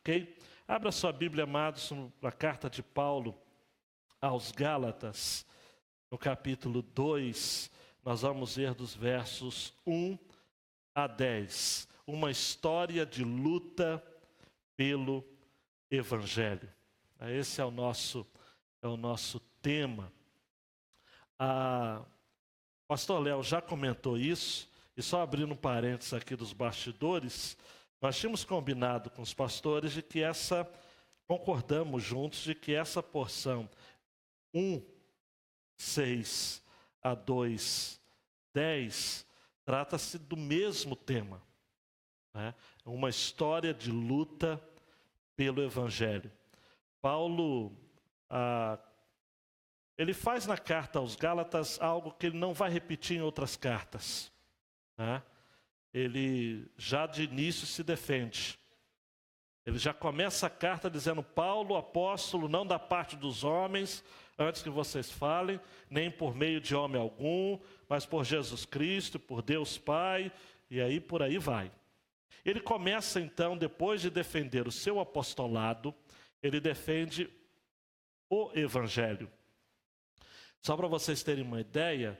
ok? Abra sua Bíblia, amados, na carta de Paulo aos Gálatas, no capítulo 2, nós vamos ver dos versos 1 a 10. Uma história de luta pelo Evangelho. Esse é o nosso tema. O pastor Léo já comentou isso, e só abrindo um parênteses aqui dos bastidores, nós tínhamos combinado com os pastores de que concordamos juntos de que essa porção 1:6 a 2:10 trata-se do mesmo tema, né? Uma história de luta pelo Evangelho. Paulo, ele faz na carta aos Gálatas algo que ele não vai repetir em outras cartas, né? Ele já de início se defende. Ele já começa a carta dizendo: Paulo, apóstolo, não da parte dos homens, antes que vocês falem, nem por meio de homem algum, mas por Jesus Cristo, por Deus Pai, e aí por aí vai. Ele começa então, depois de defender o seu apostolado, ele defende o Evangelho. Só para vocês terem uma ideia,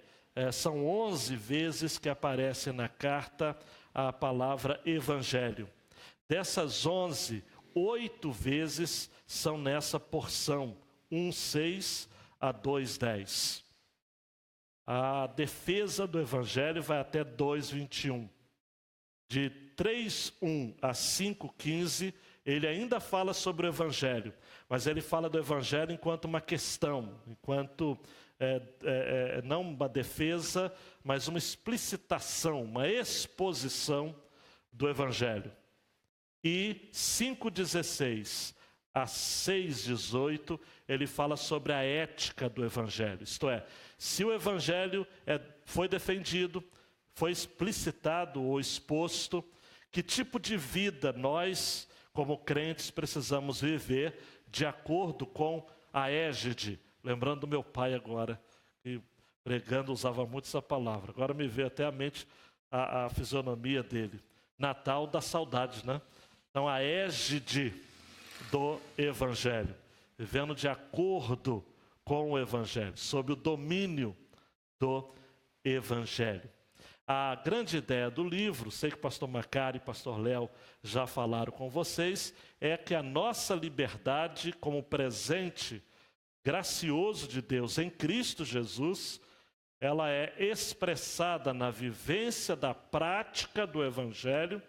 são 11 vezes que aparece na carta a palavra Evangelho. Dessas 11, 8 vezes são nessa porção, 1:6 a 2:10. A defesa do Evangelho vai até 2:21. De 3:1 a 5:15, ele ainda fala sobre o Evangelho, mas ele fala do Evangelho enquanto uma questão, enquanto não uma defesa, mas uma explicitação, uma exposição do Evangelho. E 5:16 a 6:18, ele fala sobre a ética do Evangelho. Isto é, se o Evangelho foi defendido, foi explicitado ou exposto, que tipo de vida nós, como crentes, precisamos viver de acordo com a égide. Lembrando do meu pai agora, que pregando usava muito essa palavra. Agora me veio até à mente a fisionomia dele. Natal dá saudade, né? Então, a égide do Evangelho, vivendo de acordo com o Evangelho, sob o domínio do Evangelho. A grande ideia do livro, sei que o pastor Macari e o pastor Léo já falaram com vocês, é que a nossa liberdade como presente gracioso de Deus em Cristo Jesus, ela é expressada na vivência da prática do Evangelho,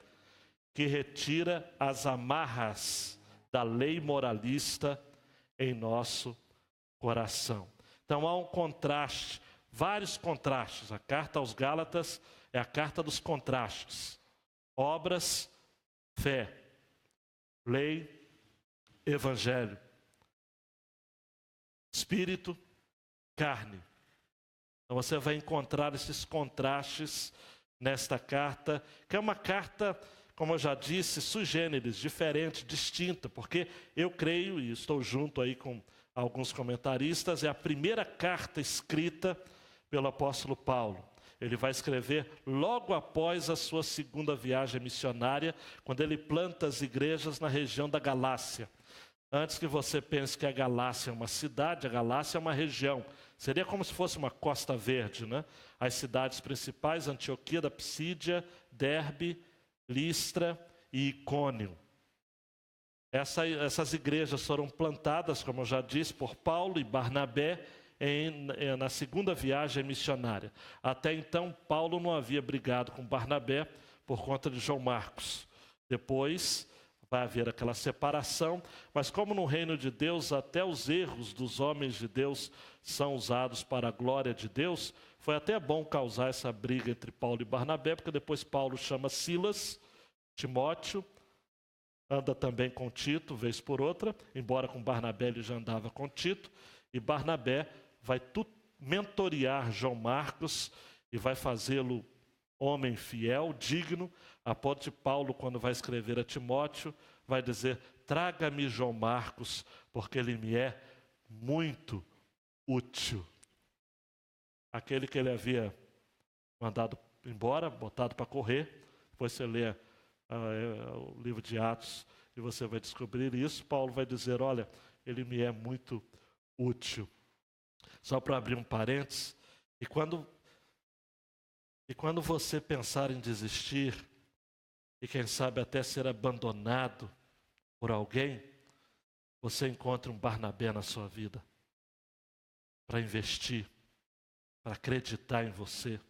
que retira as amarras da lei moralista em nosso coração. Então há um contraste, vários contrastes. A carta aos Gálatas é a carta dos contrastes. Obras, fé, lei, Evangelho. Espírito, carne. Então você vai encontrar esses contrastes nesta carta, que é uma carta, como eu já disse, sui generis, diferente, distinta, porque eu creio, e estou junto aí com alguns comentaristas, é a primeira carta escrita pelo apóstolo Paulo. Ele vai escrever logo após a sua segunda viagem missionária, quando ele planta as igrejas na região da Galácia. Antes que você pense que a Galácia é uma cidade, a Galácia é uma região. Seria como se fosse uma Costa Verde, né? As cidades principais, Antioquia da Psídia, Derbe, Listra e Icônio. Essas igrejas foram plantadas, como eu já disse, por Paulo e Barnabé na segunda viagem missionária. Até então, Paulo não havia brigado com Barnabé por conta de João Marcos. Depois vai haver aquela separação, mas como no reino de Deus até os erros dos homens de Deus são usados para a glória de Deus, foi até bom causar essa briga entre Paulo e Barnabé, porque depois Paulo chama Silas, Timóteo, anda também com Tito, vez por outra, embora com Barnabé ele já andava com Tito, e Barnabé vai mentorear João Marcos e vai fazê-lo homem fiel, digno, a ponto de Paulo, quando vai escrever a Timóteo, vai dizer: traga-me João Marcos, porque ele me é muito útil. Aquele que ele havia mandado embora, botado para correr, depois você lê o livro de Atos, e você vai descobrir isso. Paulo vai dizer, olha, ele me é muito útil. Só para abrir um parênteses, e quando você pensar em desistir, e quem sabe até ser abandonado por alguém, você encontra um Barnabé na sua vida, para investir, para acreditar em você,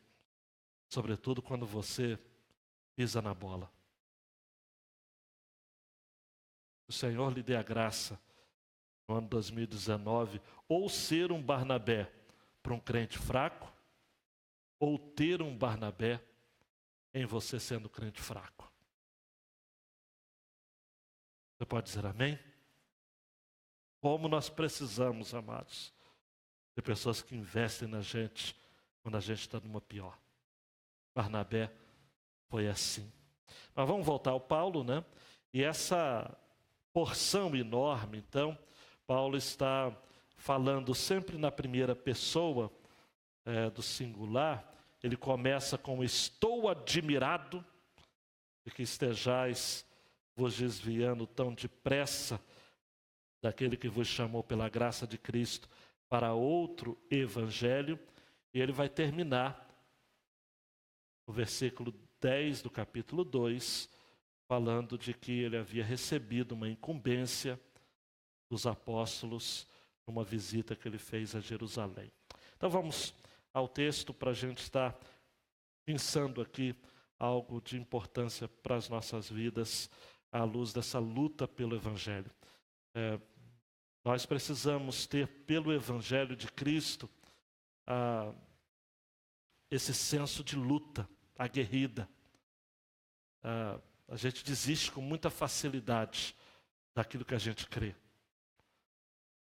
sobretudo quando você pisa na bola. O Senhor lhe dê a graça, no ano 2019, ou ser um Barnabé para um crente fraco, ou ter um Barnabé em você sendo crente fraco. Você pode dizer amém? Como nós precisamos, amados, de pessoas que investem na gente quando a gente está numa pior. Barnabé foi assim. Mas vamos voltar ao Paulo, né? E essa porção enorme, então, Paulo está falando sempre na primeira pessoa do singular. Ele começa com estou admirado de que estejais vos desviando tão depressa daquele que vos chamou pela graça de Cristo para outro evangelho. E ele vai terminar o versículo 10 do capítulo 2, falando de que ele havia recebido uma incumbência dos apóstolos numa visita que ele fez a Jerusalém. Então vamos ao texto para a gente estar pensando aqui algo de importância para as nossas vidas à luz dessa luta pelo Evangelho. Nós precisamos ter pelo Evangelho de Cristo esse senso de luta aguerrida. A gente desiste com muita facilidade daquilo que a gente crê.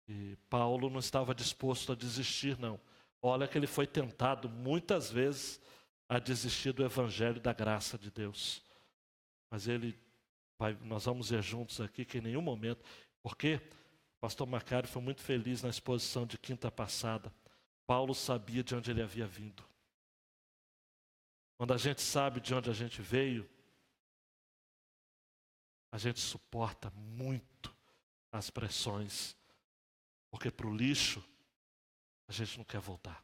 E Paulo não estava disposto a desistir, não. Olha que ele foi tentado muitas vezes a desistir do Evangelho da graça de Deus. Mas nós vamos ver juntos aqui que em nenhum momento, porque o pastor Macário foi muito feliz na exposição de quinta passada. Paulo sabia de onde ele havia vindo. Quando a gente sabe de onde a gente veio, a gente suporta muito as pressões, porque para o lixo a gente não quer voltar.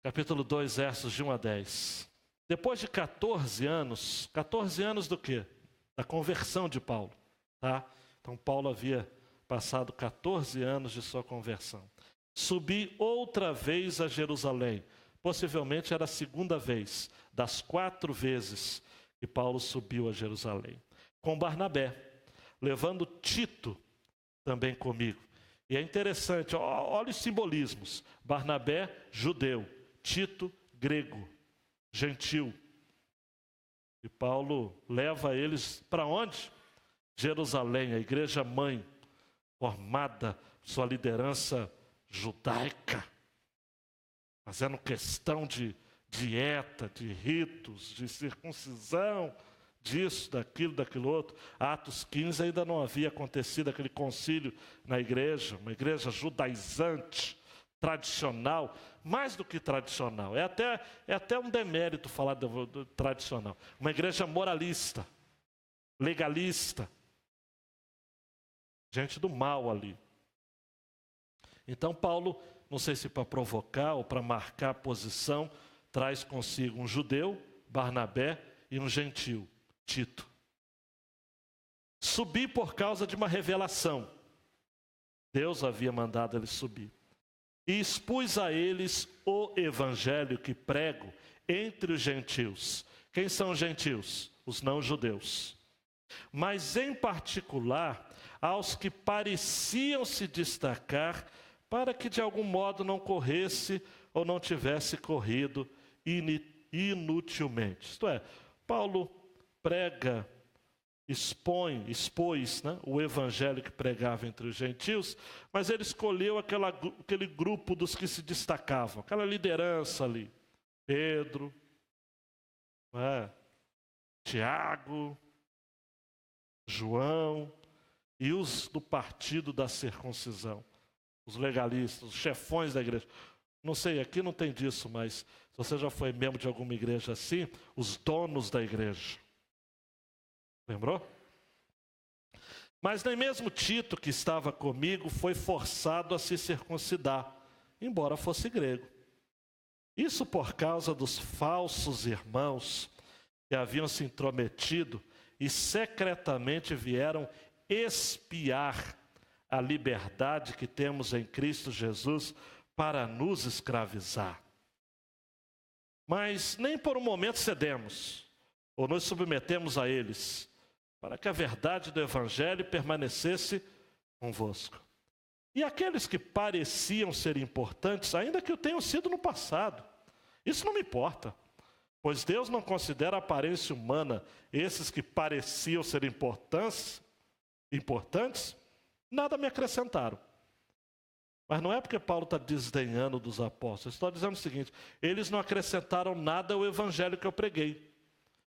Capítulo 2, versos de 1 a 10. Depois de 14 anos do quê? Da conversão de Paulo. Tá? Então Paulo havia passado 14 anos de sua conversão. Subi outra vez a Jerusalém. Possivelmente era a segunda vez, das 4 vezes que Paulo subiu a Jerusalém. Com Barnabé, levando Tito também comigo. E é interessante, olha os simbolismos. Barnabé, judeu. Tito, grego, gentil. E Paulo leva eles para onde? Jerusalém, a igreja mãe, formada sua liderança judaica, fazendo questão de dieta, de ritos, de circuncisão, disso, daquilo outro. Atos 15 ainda não havia acontecido aquele concílio na igreja, uma igreja judaizante, tradicional, mais do que tradicional. É até um demérito falar do tradicional. Uma igreja moralista, legalista, gente do mal ali. Então Paulo, não sei se para provocar ou para marcar a posição, traz consigo um judeu, Barnabé, e um gentil, Tito. Subi por causa de uma revelação. Deus havia mandado ele subir. E expus a eles o evangelho que prego entre os gentios. Quem são os gentios? Os não-judeus. Mas em particular aos que pareciam se destacar, para que de algum modo não corresse ou não tivesse corrido inutilmente. Isto é, Paulo prega, expôs, né, o evangelho que pregava entre os gentios, mas ele escolheu aquele grupo dos que se destacavam, aquela liderança ali. Pedro, Tiago, João e os do partido da circuncisão, os legalistas, os chefões da igreja. Não sei, aqui não tem disso, mas se você já foi membro de alguma igreja assim, os donos da igreja. Lembrou? Mas nem mesmo Tito, que estava comigo, foi forçado a se circuncidar, embora fosse grego. Isso por causa dos falsos irmãos que haviam se intrometido e secretamente vieram espiar a liberdade que temos em Cristo Jesus para nos escravizar. Mas nem por um momento cedemos, ou nos submetemos a eles, para que a verdade do Evangelho permanecesse convosco. E aqueles que pareciam ser importantes, ainda que o tenham sido no passado, isso não me importa, pois Deus não considera a aparência humana. Esses que pareciam ser importantes, nada me acrescentaram. Mas não é porque Paulo está desdenhando dos apóstolos, está dizendo o seguinte: eles não acrescentaram nada ao Evangelho que eu preguei.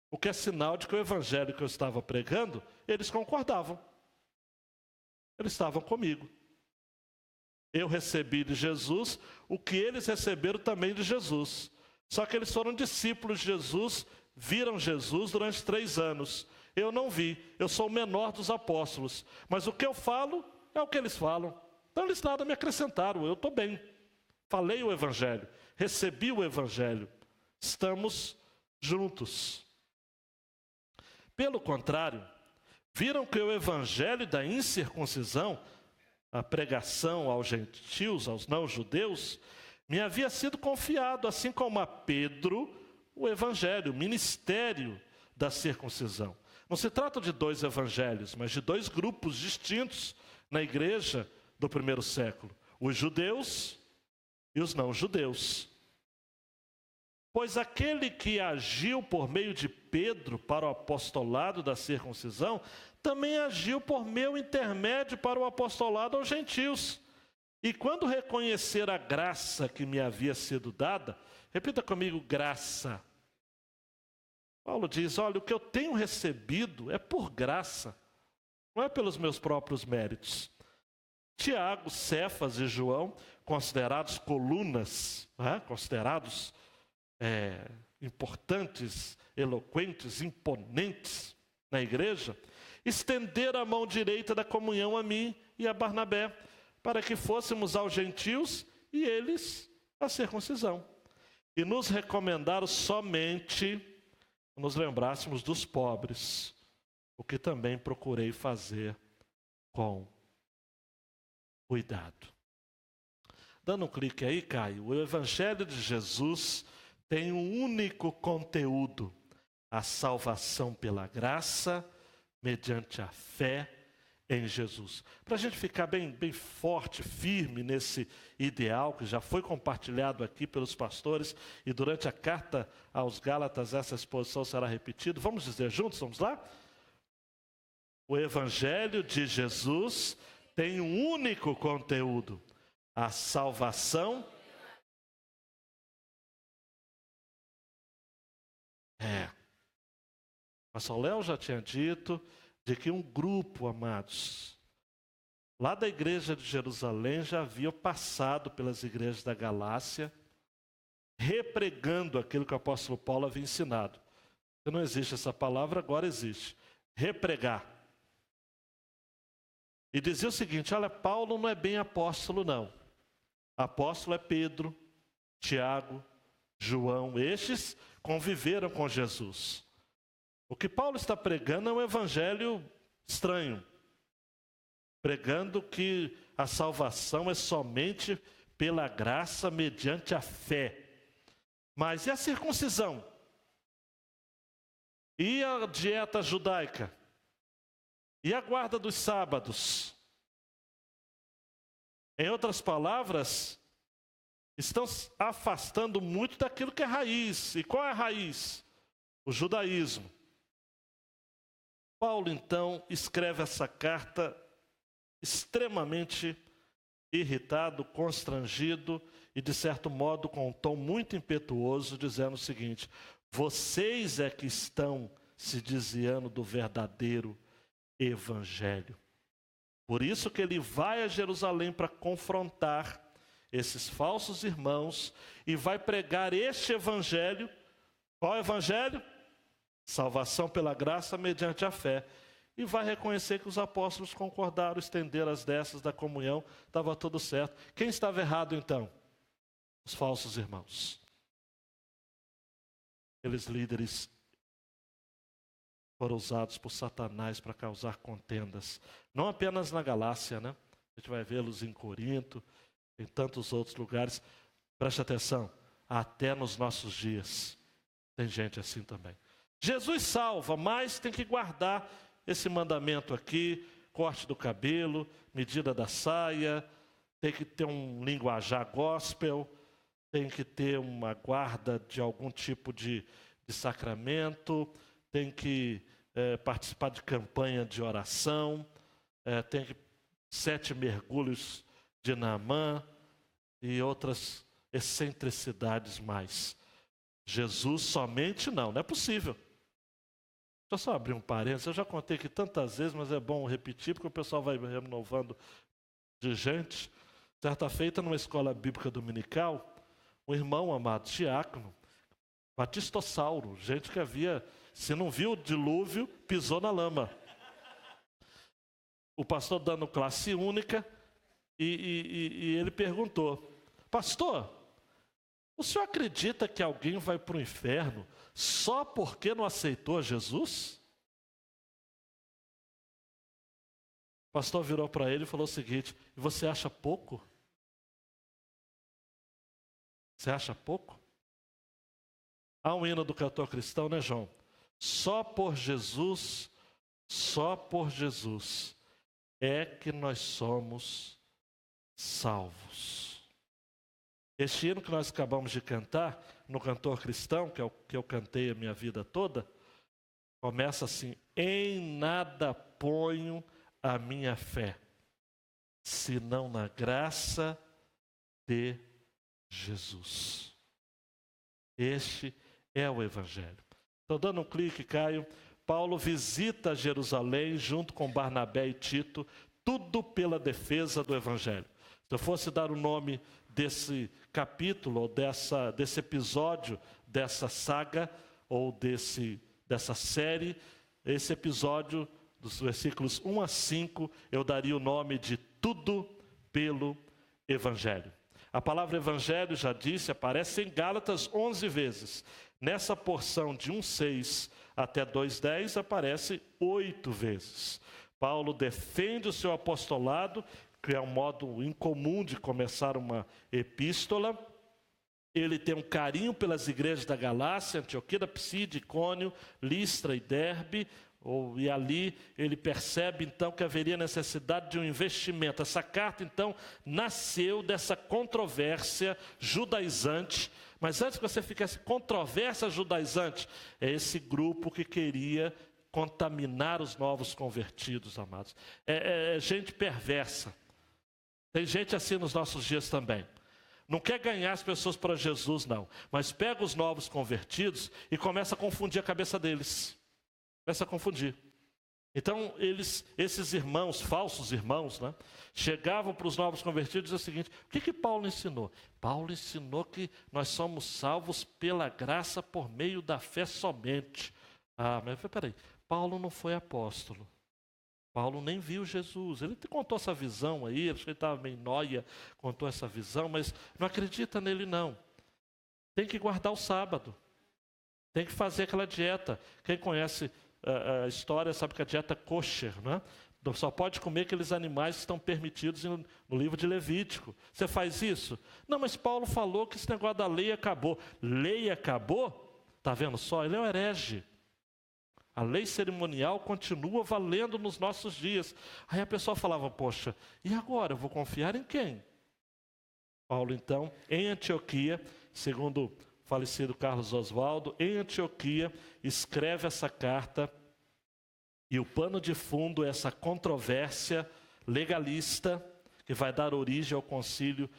O que é sinal de que o evangelho que eu estava pregando, eles concordavam. Eles estavam comigo. Eu recebi de Jesus o que eles receberam também de Jesus. Só que eles foram discípulos de Jesus, viram Jesus durante 3 anos. Eu não vi, eu sou o menor dos apóstolos. Mas o que eu falo é o que eles falam. Então eles nada me acrescentaram, eu estou bem. Falei o evangelho, recebi o evangelho. Estamos juntos. Pelo contrário, viram que o evangelho da incircuncisão, a pregação aos gentios, aos não-judeus, me havia sido confiado, assim como a Pedro, o evangelho, o ministério da circuncisão. Não se trata de 2 evangelhos, mas de 2 grupos distintos na igreja do primeiro século: os judeus e os não-judeus. Pois aquele que agiu por meio de Pedro para o apostolado da circuncisão, também agiu por meu intermédio para o apostolado aos gentios. E quando reconhecer a graça que me havia sido dada, repita comigo: graça. Paulo diz: olha, o que eu tenho recebido é por graça, não é pelos meus próprios méritos. Tiago, Cefas e João, considerados colunas, considerados importantes, eloquentes, imponentes na igreja, estenderam a mão direita da comunhão a mim e a Barnabé, para que fôssemos aos gentios e eles a circuncisão. E nos recomendaram somente que nos lembrássemos dos pobres, o que também procurei fazer com cuidado. Dando um clique aí, Caio, o Evangelho de Jesus tem um único conteúdo: a salvação pela graça, mediante a fé em Jesus. Para a gente ficar bem forte, firme nesse ideal que já foi compartilhado aqui pelos pastores, e durante a carta aos Gálatas essa exposição será repetida. Vamos dizer juntos, vamos lá? O Evangelho de Jesus tem um único conteúdo: a salvação. Mas São Léo já tinha dito de que um grupo, amados, lá da igreja de Jerusalém já havia passado pelas igrejas da Galácia, repregando aquilo que o apóstolo Paulo havia ensinado. Não existe essa palavra, agora existe. Repregar. E dizia o seguinte: olha, Paulo não é bem apóstolo, não. Apóstolo é Pedro, Tiago, João. Estes conviveram com Jesus. O que Paulo está pregando é um evangelho estranho, pregando que a salvação é somente pela graça mediante a fé. Mas e a circuncisão? E a dieta judaica? E a guarda dos sábados? Em outras palavras, estão afastando muito daquilo que é raiz. E qual é a raiz? O judaísmo. Paulo, então, escreve essa carta extremamente irritado, constrangido e, de certo modo, com um tom muito impetuoso, dizendo o seguinte: vocês é que estão se desviando do verdadeiro evangelho. Por isso que ele vai a Jerusalém para confrontar esses falsos irmãos e vai pregar este evangelho. Qual evangelho? Salvação pela graça mediante a fé. E vai reconhecer que os apóstolos concordaram, estenderam as destas da comunhão, estava tudo certo. Quem estava errado então? Os falsos irmãos. Aqueles líderes foram usados por Satanás para causar contendas. Não apenas na Galácia, né? A gente vai vê-los em Corinto, em tantos outros lugares. Preste atenção, até nos nossos dias tem gente assim também. Jesus salva, mas tem que guardar esse mandamento aqui, corte do cabelo, medida da saia, tem que ter um linguajar gospel, tem que ter uma guarda de algum tipo de sacramento, tem que participar de campanha de oração, tem que 7 mergulhos de Naamã e outras excentricidades mais. Jesus somente não é possível. Deixa eu só abrir um parênteses, eu já contei aqui tantas vezes, mas é bom repetir, porque o pessoal vai renovando de gente. Certa feita, numa escola bíblica dominical, um irmão amado, diácono, batistossauro, gente que havia, se não viu o dilúvio, pisou na lama. O pastor dando classe única, e ele perguntou: pastor, o senhor acredita que alguém vai para o inferno só porque não aceitou Jesus? O pastor virou para ele e falou o seguinte: e você acha pouco? Você acha pouco? Há um hino do cantor cristão, né, João? Só por Jesus é que nós somos salvos. Este hino que nós acabamos de cantar, no cantor cristão, que é o que eu cantei a minha vida toda, começa assim: em nada ponho a minha fé, senão na graça de Jesus. Este é o Evangelho. Estou dando um clique, Caio. Paulo visita Jerusalém junto com Barnabé e Tito, tudo pela defesa do Evangelho. Se eu fosse dar o nome desse capítulo, ou desse episódio, dessa saga, ou dessa série, esse episódio, dos versículos 1 a 5, eu daria o nome de Tudo pelo Evangelho. A palavra Evangelho, já disse, aparece em Gálatas 11 vezes. Nessa porção de 1:6 até 2:10, aparece 8 vezes. Paulo defende o seu apostolado, que é um modo incomum de começar uma epístola. Ele tem um carinho pelas igrejas da Galácia, Antioquia, Pside, Icônio, Listra e Derbe, e ali ele percebe então que haveria necessidade de um investimento. Essa carta então nasceu dessa controvérsia judaizante, mas antes que você ficasse controvérsia judaizante, é esse grupo que queria contaminar os novos convertidos, amados. É gente perversa. Tem gente assim nos nossos dias também. Não quer ganhar as pessoas para Jesus, não. Mas pega os novos convertidos e começa a confundir a cabeça deles. Começa a confundir. Então, esses irmãos, falsos irmãos, né, chegavam para os novos convertidos e diziam o seguinte: o que Paulo ensinou? Paulo ensinou que nós somos salvos pela graça por meio da fé somente. Ah, mas peraí, Paulo não foi apóstolo. Paulo nem viu Jesus. Ele contou essa visão aí, acho que ele estava meio nóia, contou essa visão, mas não acredita nele não. Tem que guardar o sábado. Tem que fazer aquela dieta. Quem conhece a história sabe que a dieta kosher, né? Só pode comer aqueles animais que estão permitidos no livro de Levítico. Você faz isso? Não, mas Paulo falou que esse negócio da lei acabou. Lei acabou? Está vendo só? Ele é um herege. A lei cerimonial continua valendo nos nossos dias. Aí a pessoa falava: poxa, e agora? Eu vou confiar em quem? Paulo, então, em Antioquia, segundo o falecido Carlos Oswaldo, em Antioquia, escreve essa carta, e o pano de fundo é essa controvérsia legalista que vai dar origem ao concílio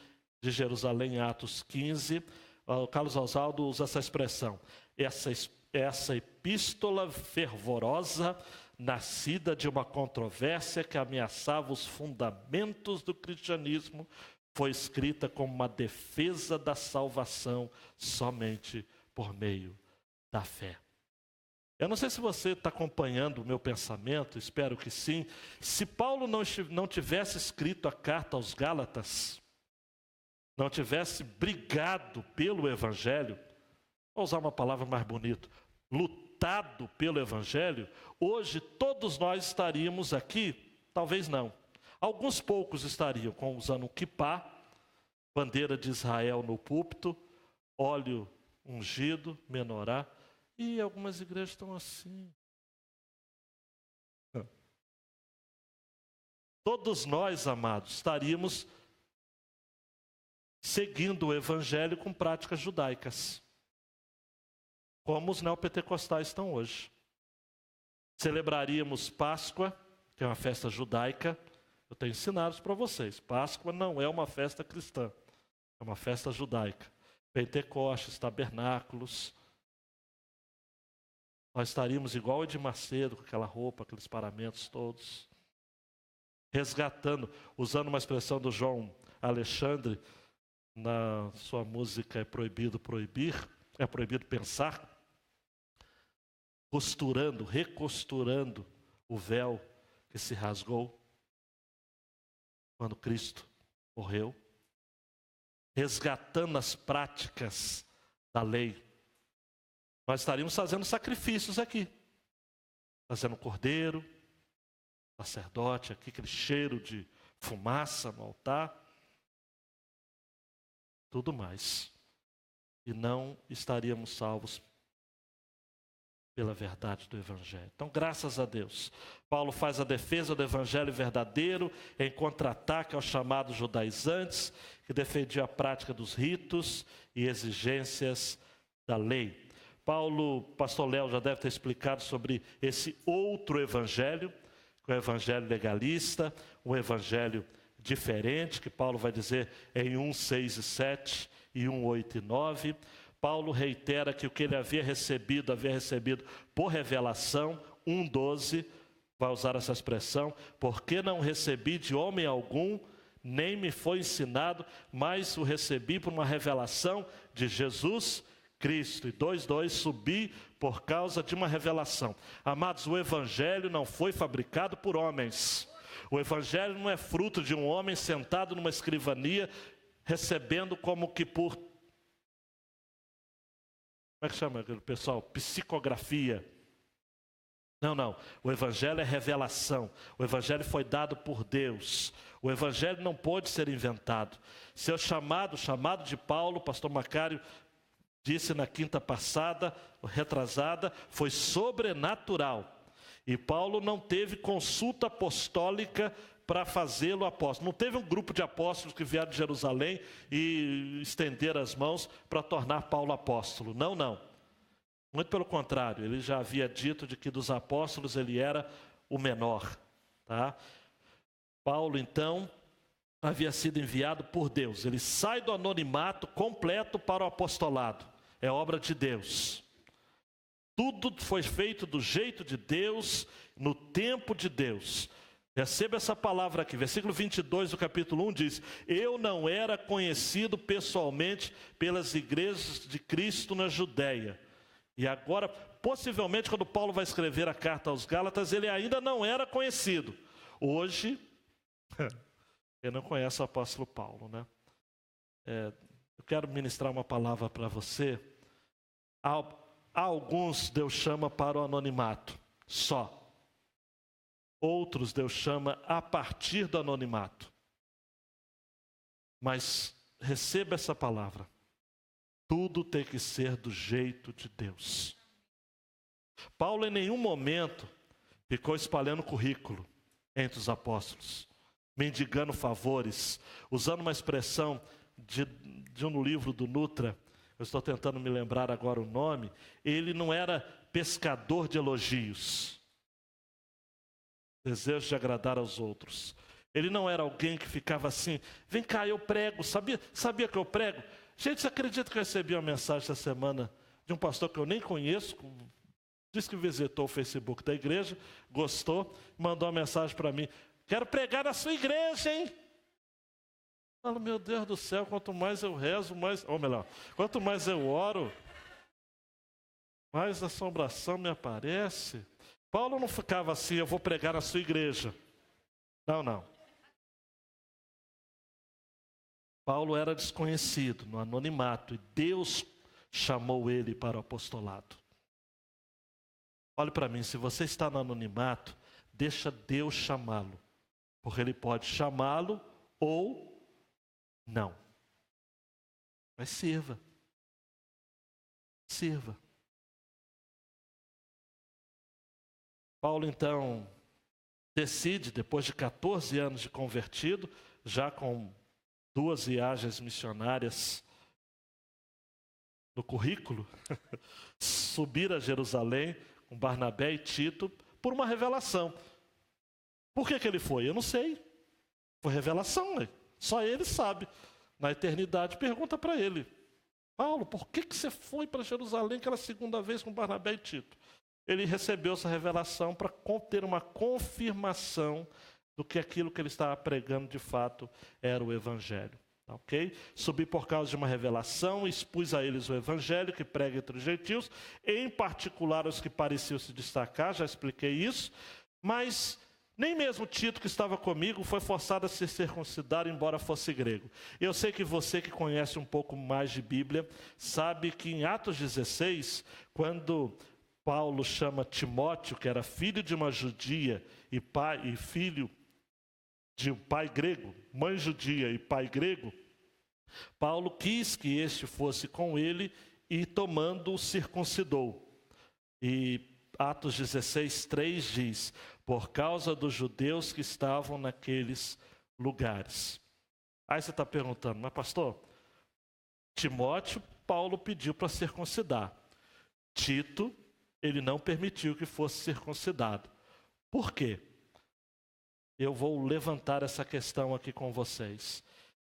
de Jerusalém, em Atos 15. O Carlos Oswaldo usa essa expressão: essa epístola fervorosa, nascida de uma controvérsia que ameaçava os fundamentos do cristianismo, foi escrita como uma defesa da salvação somente por meio da fé. Eu não sei se você está acompanhando o meu pensamento, espero que sim. Se Paulo não tivesse escrito a carta aos Gálatas, não tivesse brigado pelo Evangelho, vou usar uma palavra mais bonita, lutado pelo Evangelho, hoje todos nós estaríamos aqui, talvez não. Alguns poucos estariam usando um quipá, bandeira de Israel no púlpito, óleo ungido, menorá, e algumas igrejas estão assim. Todos nós, amados, estaríamos seguindo o Evangelho com práticas judaicas, como os neopentecostais estão hoje. Celebraríamos Páscoa, que é uma festa judaica. Eu tenho ensinado para vocês, Páscoa não é uma festa cristã, é uma festa judaica. Pentecostes, tabernáculos. Nós estaríamos igual Edir Macedo, com aquela roupa, aqueles paramentos todos. Resgatando, usando uma expressão do João Alexandre, na sua música É Proibido Proibir, é proibido pensar. Costurando, recosturando o véu que se rasgou quando Cristo morreu. Resgatando as práticas da lei. Nós estaríamos fazendo sacrifícios aqui. Fazendo cordeiro, sacerdote aqui, aquele cheiro de fumaça no altar. Tudo mais. E não estaríamos salvos pela verdade do Evangelho. Então, graças a Deus, Paulo faz a defesa do Evangelho verdadeiro em contra-ataque aos chamados judaizantes, que defendiam a prática dos ritos e exigências da lei. Paulo, pastor Léo já deve ter explicado sobre esse outro evangelho, que é o evangelho legalista, um evangelho diferente, que Paulo vai dizer em 1:6 e 7 e 1:8 e 9. Paulo reitera que o que ele havia recebido por revelação, 1:12, vai usar essa expressão, porque não recebi de homem algum, nem me foi ensinado, mas o recebi por uma revelação de Jesus Cristo. E 2:2, subi por causa de uma revelação. Amados, o Evangelho não foi fabricado por homens. O Evangelho não é fruto de um homem sentado numa escrivania, recebendo como que por... Como é que chama aquele pessoal? Psicografia. Não. O Evangelho é revelação. O Evangelho foi dado por Deus. O Evangelho não pode ser inventado. Seu chamado de Paulo, o pastor Macário disse na quinta passada, retrasada, foi sobrenatural. E Paulo não teve consulta apostólica para fazê-lo apóstolo. Não teve um grupo de apóstolos que vieram de Jerusalém e estenderam as mãos para tornar Paulo apóstolo. Não. Muito pelo contrário, ele já havia dito de que dos apóstolos ele era o menor. Tá? Paulo, então, havia sido enviado por Deus. Ele sai do anonimato completo para o apostolado. É obra de Deus. Tudo foi feito do jeito de Deus, no tempo de Deus. Receba essa palavra aqui, versículo 22 do capítulo 1 diz: eu não era conhecido pessoalmente pelas igrejas de Cristo na Judéia. E agora, possivelmente, quando Paulo vai escrever a carta aos Gálatas, ele ainda não era conhecido. Hoje, quem não conhece o apóstolo Paulo, né? Eu quero ministrar uma palavra para você. A alguns Deus chama para o anonimato, só. Outros Deus chama a partir do anonimato. Mas receba essa palavra. Tudo tem que ser do jeito de Deus. Paulo em nenhum momento ficou espalhando currículo entre os apóstolos, mendigando favores, usando uma expressão de um livro do Nutra, eu estou tentando me lembrar agora o nome, ele não era pescador de elogios, desejo de agradar aos outros. Ele não era alguém que ficava assim, vem cá, eu prego, sabia que eu prego? Gente, você acredita que eu recebi uma mensagem essa semana de um pastor que eu nem conheço, disse que visitou o Facebook da igreja, gostou, mandou uma mensagem para mim, quero pregar na sua igreja, hein? Falo, meu Deus do céu, quanto mais eu rezo, ou melhor, quanto mais eu oro, mais assombração me aparece. Paulo não ficava assim, eu vou pregar na sua igreja. Não. Paulo era desconhecido, no anonimato, e Deus chamou ele para o apostolado. Olhe para mim, se você está no anonimato, deixa Deus chamá-lo, porque Ele pode chamá-lo ou não. Mas sirva. Sirva. Paulo então decide, depois de 14 anos de convertido, já com 2 viagens missionárias no currículo, subir a Jerusalém com Barnabé e Tito por uma revelação. Por que ele foi? Eu não sei. Foi revelação, né? Só ele sabe. Na eternidade, pergunta para ele: Paulo, por que você foi para Jerusalém aquela segunda vez com Barnabé e Tito? Ele recebeu essa revelação para ter uma confirmação do que aquilo que ele estava pregando de fato era o Evangelho. Ok? Subi por causa de uma revelação, expus a eles o Evangelho que prega entre os gentios, em particular os que pareciam se destacar, já expliquei isso, mas nem mesmo Tito, que estava comigo, foi forçado a se circuncidar, embora fosse grego. Eu sei que você que conhece um pouco mais de Bíblia, sabe que em Atos 16, quando Paulo chama Timóteo, que era filho de uma judia e filho de um pai grego, mãe judia e pai grego, Paulo quis que este fosse com ele e tomando o circuncidou. E Atos 16, 3 diz: por causa dos judeus que estavam naqueles lugares. Aí você está perguntando, mas pastor, Timóteo, Paulo pediu para circuncidar. Tito, ele não permitiu que fosse circuncidado. Por quê? Eu vou levantar essa questão aqui com vocês.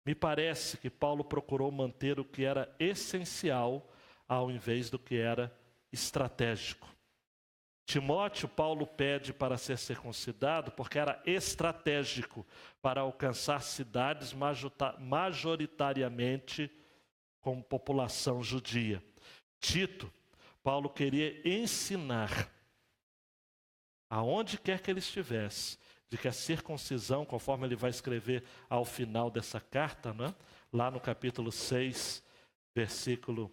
Me parece que Paulo procurou manter o que era essencial ao invés do que era estratégico. Timóteo, Paulo pede para ser circuncidado porque era estratégico para alcançar cidades majoritariamente com população judia. Tito, Paulo queria ensinar, aonde quer que ele estivesse, de que a circuncisão, conforme ele vai escrever ao final dessa carta, né? Lá no capítulo 6, versículo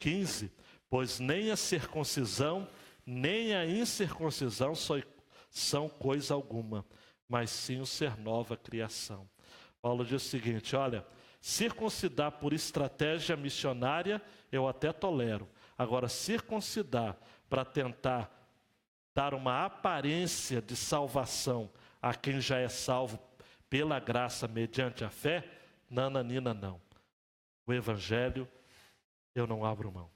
15, pois nem a circuncisão, nem a incircuncisão são coisa alguma, mas sim o ser nova criação. Paulo diz o seguinte, olha, circuncidar por estratégia missionária eu até tolero. Agora, circuncidar para tentar dar uma aparência de salvação a quem já é salvo pela graça mediante a fé, nananina não. O Evangelho eu não abro mão.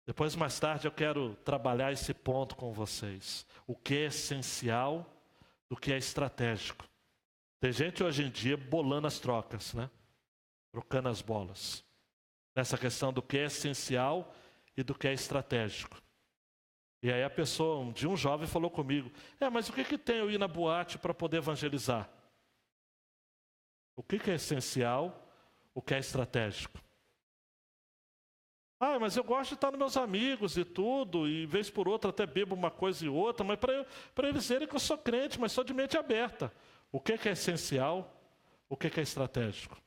Depois, mais tarde, eu quero trabalhar esse ponto com vocês. O que é essencial do que é estratégico. Tem gente hoje em dia bolando as trocas, né? Trocando as bolas. Nessa questão do que é essencial e do que é estratégico. E aí a pessoa, um jovem falou comigo, mas o que tem eu ir na boate para poder evangelizar? O que é essencial, o que é estratégico? Mas eu gosto de estar nos meus amigos e tudo, e vez por outra até bebo uma coisa e outra, mas para eles verem que eu sou crente, mas sou de mente aberta. O que é essencial, o que é estratégico?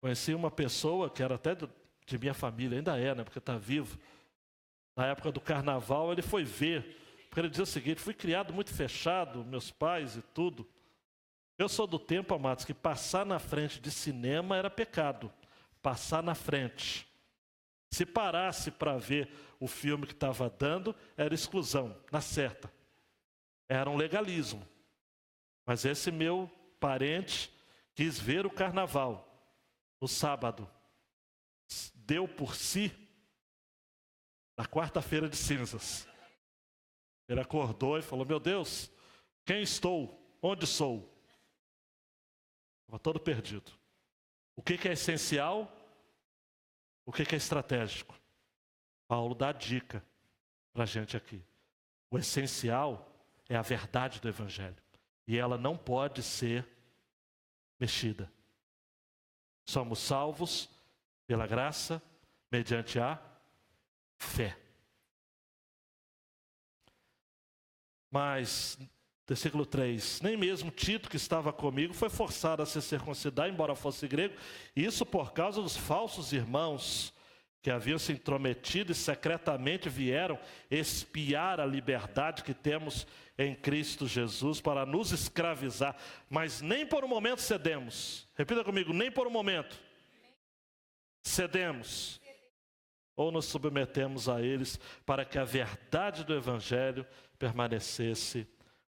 Conheci uma pessoa que era até de minha família, ainda é, né, porque está vivo. Na época do carnaval ele foi ver, porque ele dizia o seguinte, fui criado muito fechado, meus pais e tudo. Eu sou do tempo, amados, que passar na frente de cinema era pecado. Passar na frente. Se parasse para ver o filme que estava dando, era exclusão, na certa. Era um legalismo. Mas esse meu parente quis ver o carnaval no sábado. Deu por si na quarta-feira de cinzas. Ele acordou e falou, meu Deus, quem estou? Onde sou? Estava todo perdido. O que é essencial? O que é estratégico? Paulo dá dica para a gente aqui. O essencial é a verdade do Evangelho. E ela não pode ser mexida. Somos salvos pela graça, mediante a fé. Mas, versículo 3, nem mesmo Tito, que estava comigo, foi forçado a se circuncidar, embora fosse grego, isso por causa dos falsos irmãos, que haviam se intrometido e secretamente vieram espiar a liberdade que temos em Cristo Jesus para nos escravizar. Mas nem por um momento cedemos. Repita comigo, nem por um momento cedemos. Ou nos submetemos a eles para que a verdade do Evangelho permanecesse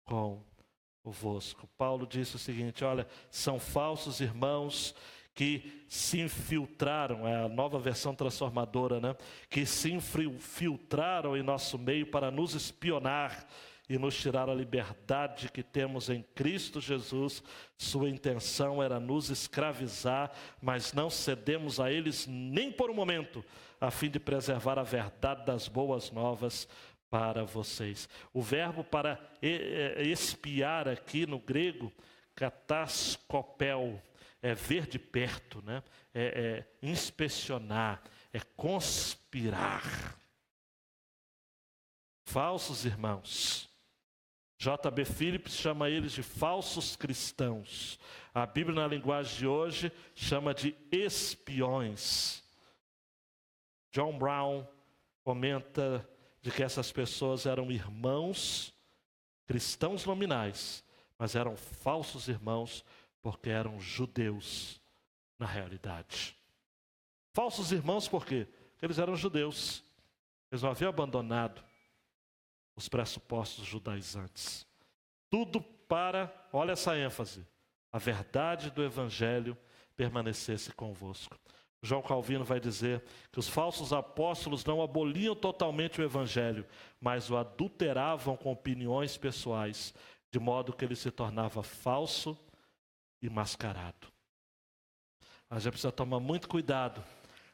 convosco. Paulo disse o seguinte, olha, são falsos irmãos que se infiltraram, é a nova versão transformadora, né? Que se infiltraram em nosso meio para nos espionar e nos tirar a liberdade que temos em Cristo Jesus. Sua intenção era nos escravizar, mas não cedemos a eles nem por um momento, a fim de preservar a verdade das boas novas para vocês. O verbo para espiar aqui no grego, kataskopel, é ver de perto, né? É inspecionar, é conspirar. Falsos irmãos. J.B. Phillips chama eles de falsos cristãos. A Bíblia, na linguagem de hoje, chama de espiões. John Brown comenta de que essas pessoas eram irmãos, cristãos nominais, mas eram falsos irmãos porque eram judeus na realidade. Falsos irmãos por quê? Porque eles eram judeus. Eles não haviam abandonado os pressupostos judaizantes. Tudo para, olha essa ênfase, a verdade do Evangelho permanecesse convosco. João Calvino vai dizer que os falsos apóstolos não aboliam totalmente o Evangelho, mas o adulteravam com opiniões pessoais, de modo que ele se tornava falso e mascarado. A gente precisa tomar muito cuidado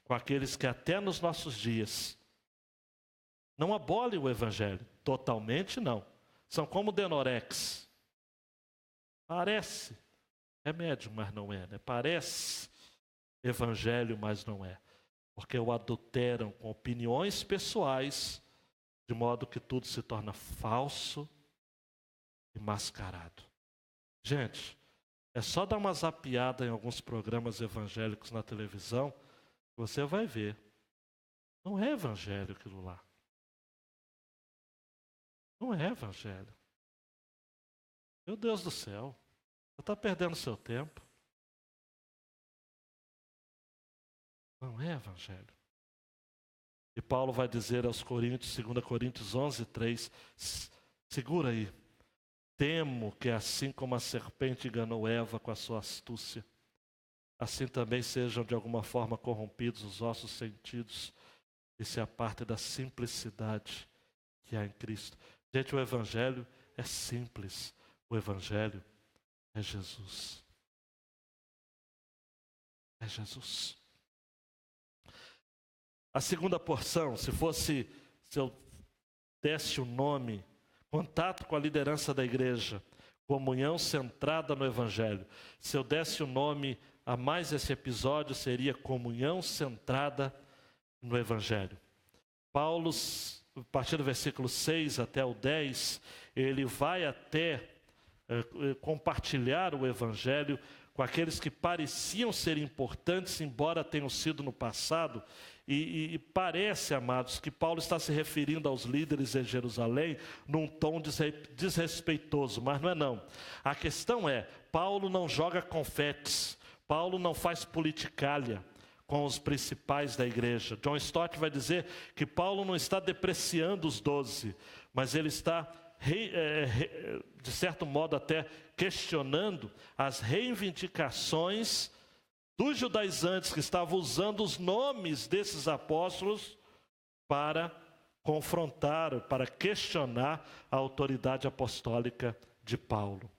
com aqueles que até nos nossos dias não abolem o Evangelho, totalmente não. São como Denorex. Parece remédio, mas não é, né? Parece Evangelho, mas não é. Porque o adulteram com opiniões pessoais, de modo que tudo se torna falso e mascarado. Gente, é só dar uma zapiada em alguns programas evangélicos na televisão, que você vai ver. Não é evangelho aquilo lá. Não é evangelho. Meu Deus do céu, você está perdendo seu tempo. Não é evangelho. E Paulo vai dizer aos Coríntios, 2 Coríntios 11:3, segura aí. Temo que assim como a serpente enganou Eva com a sua astúcia, assim também sejam de alguma forma corrompidos os vossos sentidos e se apartem da simplicidade que há em Cristo. Gente, o Evangelho é simples. O Evangelho é Jesus. É Jesus. A segunda porção, se eu desse o nome, contato com a liderança da igreja, comunhão centrada no Evangelho. Se eu desse o nome a mais esse episódio, seria comunhão centrada no Evangelho. Paulo, a partir do versículo 6 até o 10, ele vai até compartilhar o Evangelho com aqueles que pareciam ser importantes, embora tenham sido no passado. E parece, amados, que Paulo está se referindo aos líderes em Jerusalém num tom desrespeitoso, mas não é não. A questão é, Paulo não joga confetes, Paulo não faz politicalha com os principais da igreja. John Stott vai dizer que Paulo não está depreciando os 12, mas ele está, de certo modo, até questionando as reivindicações dos judaizantes que estavam usando os nomes desses apóstolos para confrontar, para questionar a autoridade apostólica de Paulo.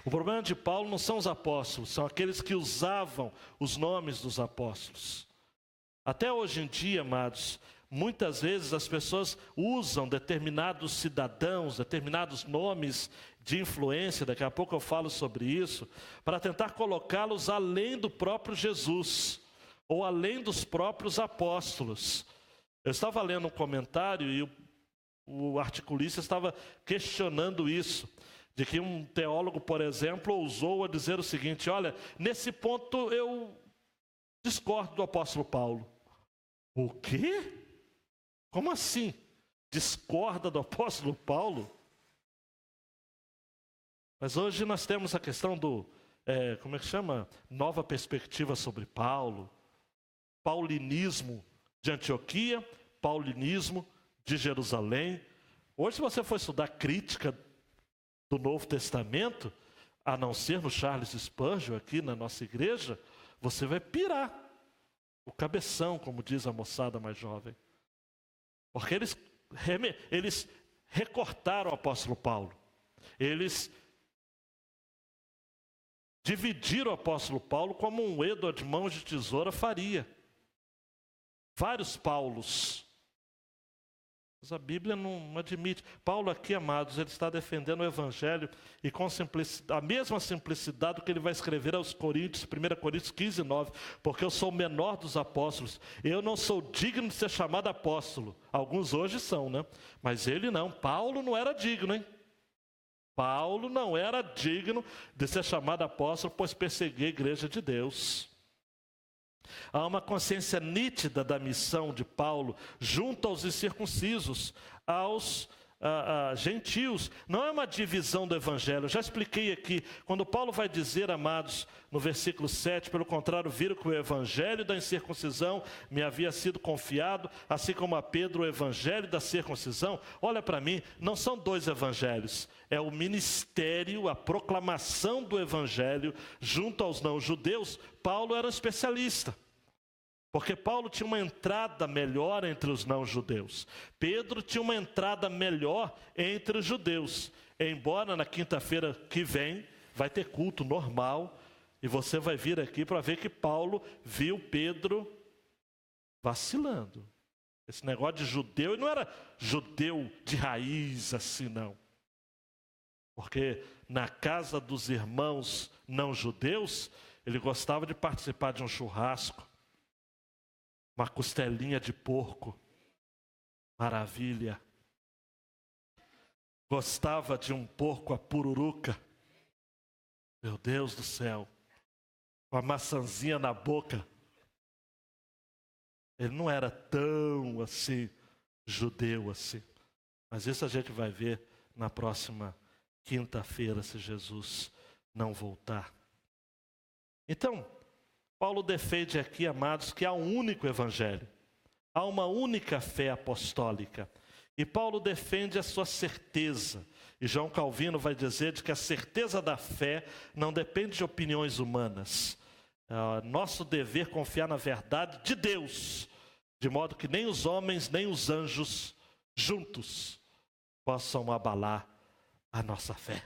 O problema de Paulo não são os apóstolos, são aqueles que usavam os nomes dos apóstolos. Até hoje em dia, amados, muitas vezes as pessoas usam determinados cidadãos, determinados nomes de influência, daqui a pouco eu falo sobre isso, para tentar colocá-los além do próprio Jesus, ou além dos próprios apóstolos. Eu estava lendo um comentário e o articulista estava questionando isso, de que um teólogo, por exemplo, ousou a dizer o seguinte: olha, nesse ponto eu discordo do apóstolo Paulo. O quê? Como assim? Discorda do apóstolo Paulo? Mas hoje nós temos a questão do, como é que chama? Nova perspectiva sobre Paulo. Paulinismo de Antioquia, paulinismo de Jerusalém. Hoje, se você for estudar crítica do Novo Testamento, a não ser no Charles Spurgeon aqui na nossa igreja, você vai pirar o cabeção, como diz a moçada mais jovem. Porque eles recortaram o apóstolo Paulo. Eles dividiram o apóstolo Paulo como um Edward Mãos de Tesoura faria. Vários Paulos. Mas a Bíblia não admite. Paulo aqui, amados, ele está defendendo o Evangelho e com a mesma simplicidade que ele vai escrever aos Coríntios, 1 Coríntios 15, 9. Porque eu sou o menor dos apóstolos. Eu não sou digno de ser chamado apóstolo. Alguns hoje são, né? Mas ele não. Paulo não era digno, hein? Paulo não era digno de ser chamado apóstolo, pois perseguia a igreja de Deus. Há uma consciência nítida da missão de Paulo junto aos incircuncisos, aos gentios. Não é uma divisão do evangelho. Eu já expliquei aqui, quando Paulo vai dizer, amados, no versículo 7, pelo contrário, viram que o evangelho da incircuncisão me havia sido confiado, assim como a Pedro o evangelho da circuncisão. Olha para mim, não são dois evangelhos, é o ministério, a proclamação do evangelho junto aos não-judeus. Paulo era um especialista. Porque Paulo tinha uma entrada melhor entre os não-judeus. Pedro tinha uma entrada melhor entre os judeus. Embora na quinta-feira que vem vai ter culto normal. E você vai vir aqui para ver que Paulo viu Pedro vacilando. Esse negócio de judeu, ele não era judeu de raiz assim não. Porque na casa dos irmãos não-judeus, ele gostava de participar de um churrasco. Uma costelinha de porco, maravilha. Gostava de um porco a pururuca, meu Deus do céu, uma maçãzinha na boca. Ele não era tão assim, judeu assim. Mas isso a gente vai ver na próxima quinta-feira, se Jesus não voltar. Então, Paulo defende aqui, amados, que há um único evangelho, há uma única fé apostólica. E Paulo defende a sua certeza. E João Calvino vai dizer de que a certeza da fé não depende de opiniões humanas. É nosso dever confiar na verdade de Deus, de modo que nem os homens, nem os anjos juntos possam abalar a nossa fé.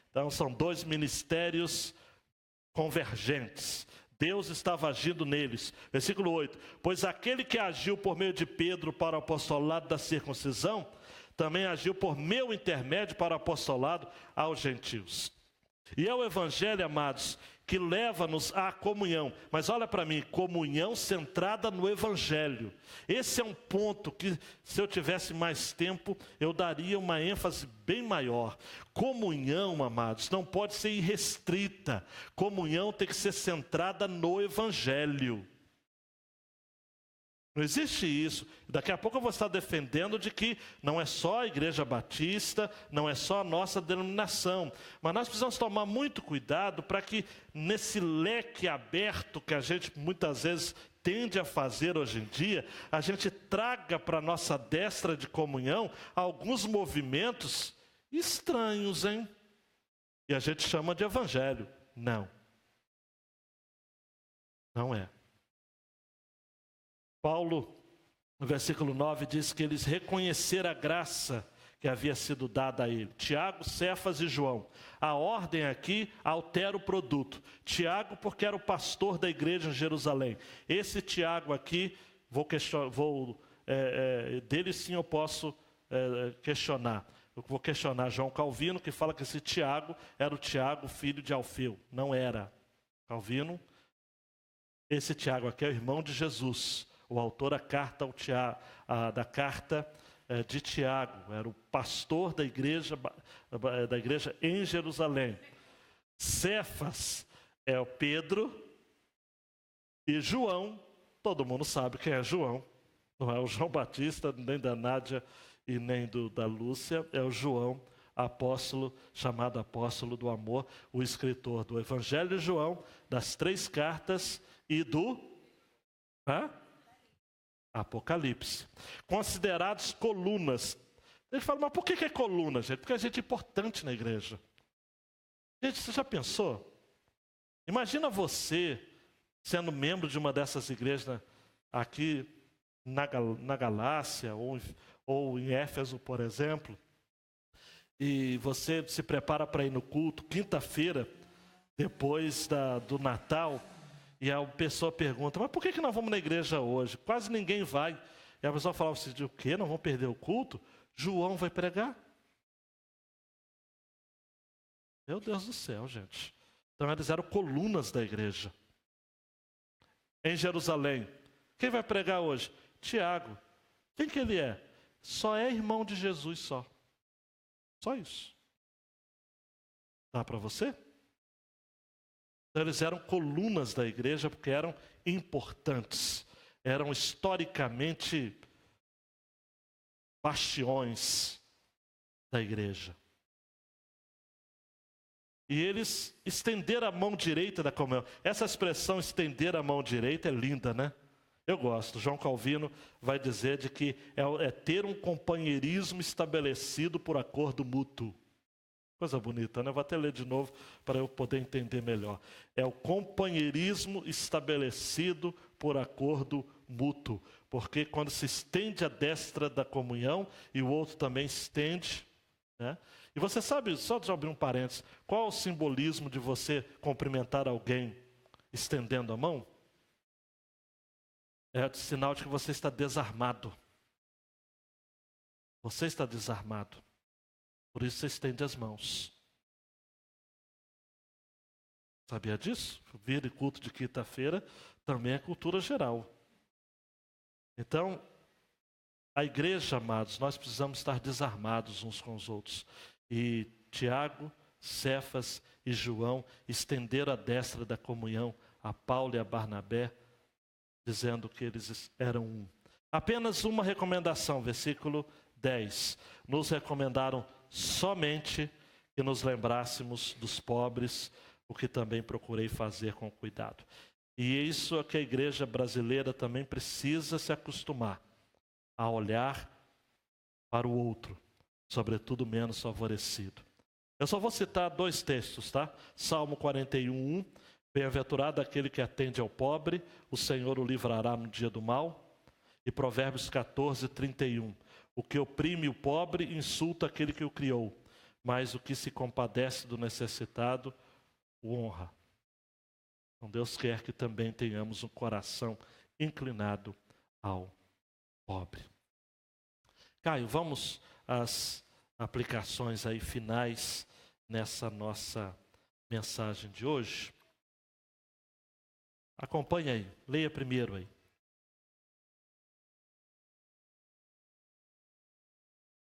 Então são dois ministérios convergentes. Deus estava agindo neles. Versículo 8. Pois aquele que agiu por meio de Pedro para o apostolado da circuncisão, também agiu por meu intermédio para o apostolado aos gentios. E é o evangelho, amados, que leva-nos à comunhão. Mas olha para mim, comunhão centrada no evangelho. Esse é um ponto que, se eu tivesse mais tempo, eu daria uma ênfase bem maior. Comunhão, amados, não pode ser irrestrita. Comunhão tem que ser centrada no evangelho. Não existe isso. Daqui a pouco eu vou estar defendendo de que não é só a Igreja Batista, não é só a nossa denominação. Mas nós precisamos tomar muito cuidado para que nesse leque aberto que a gente muitas vezes tende a fazer hoje em dia, a gente traga para a nossa destra de comunhão alguns movimentos estranhos, hein? E a gente chama de evangelho. Não. Não é. Paulo, no versículo 9, diz que eles reconheceram a graça que havia sido dada a ele. Tiago, Cefas e João. A ordem aqui altera o produto. Tiago, porque era o pastor da igreja em Jerusalém. Esse Tiago aqui dele sim eu posso questionar. Eu vou questionar João Calvino, que fala que esse Tiago era o Tiago, filho de Alfeu. Não era. Calvino, esse Tiago aqui é o irmão de Jesus, o autor da carta de Tiago, era o pastor da igreja em Jerusalém. Cefas é o Pedro, e João, todo mundo sabe quem é João, não é o João Batista, nem da Nádia e nem da Lúcia, é o João, apóstolo, chamado apóstolo do amor, o escritor do Evangelho de João, das 3 cartas e do Apocalipse. Considerados colunas. Ele fala, mas por que é coluna, gente? Porque é gente importante na igreja. Gente, você já pensou? Imagina você sendo membro de uma dessas igrejas aqui na Galácia ou em Éfeso, por exemplo, e você se prepara para ir no culto, quinta-feira, depois do Natal, e a pessoa pergunta, mas por que nós vamos na igreja hoje? Quase ninguém vai. E a pessoa fala assim, o quê? Não vamos perder o culto? João vai pregar? Meu Deus do céu, gente. Então eles eram colunas da igreja. Em Jerusalém, quem vai pregar hoje? Tiago. Quem que ele é? Só é irmão de Jesus só. Só isso. Dá para você? Então, eles eram colunas da igreja porque eram importantes. Eram historicamente bastiões da igreja. E eles estenderam a mão direita da comunhão. Essa expressão estender a mão direita é linda, né? Eu gosto. João Calvino vai dizer de que é ter um companheirismo estabelecido por acordo mútuo. Coisa bonita, né? Vou até ler de novo para eu poder entender melhor. É o companheirismo estabelecido por acordo mútuo. Porque quando se estende a destra da comunhão e o outro também estende, né? E você sabe, só de abrir um parênteses, qual é o simbolismo de você cumprimentar alguém estendendo a mão? É o sinal de que você está desarmado. Você está desarmado. Por isso você estende as mãos. Sabia disso? Vir e culto de quinta-feira também é cultura geral. Então, a igreja, amados, nós precisamos estar desarmados uns com os outros. E Tiago, Cefas e João estenderam a destra da comunhão a Paulo e a Barnabé, dizendo que eles eram um. Apenas uma recomendação, versículo 10. Nos recomendaram somente que nos lembrássemos dos pobres, o que também procurei fazer com cuidado. E isso é que a igreja brasileira também precisa se acostumar a olhar para o outro, sobretudo menos favorecido. Eu só vou citar 2 textos, tá? Salmo 41:1, bem-aventurado aquele que atende ao pobre, o Senhor o livrará no dia do mal. E Provérbios 14:31, o que oprime o pobre insulta aquele que o criou, mas o que se compadece do necessitado o honra. Então Deus quer que também tenhamos um coração inclinado ao pobre. Caio, vamos às aplicações aí finais nessa nossa mensagem de hoje. Acompanhe aí, leia primeiro aí.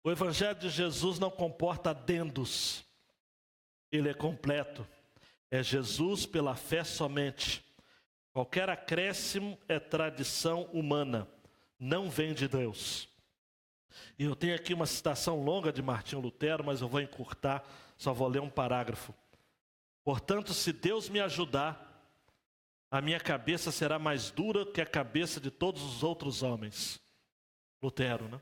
O Evangelho de Jesus não comporta adendos, ele é completo. É Jesus pela fé somente. Qualquer acréscimo é tradição humana, não vem de Deus. E eu tenho aqui uma citação longa de Martinho Lutero, mas eu vou encurtar, só vou ler um parágrafo. Portanto, se Deus me ajudar, a minha cabeça será mais dura que a cabeça de todos os outros homens. Lutero, né?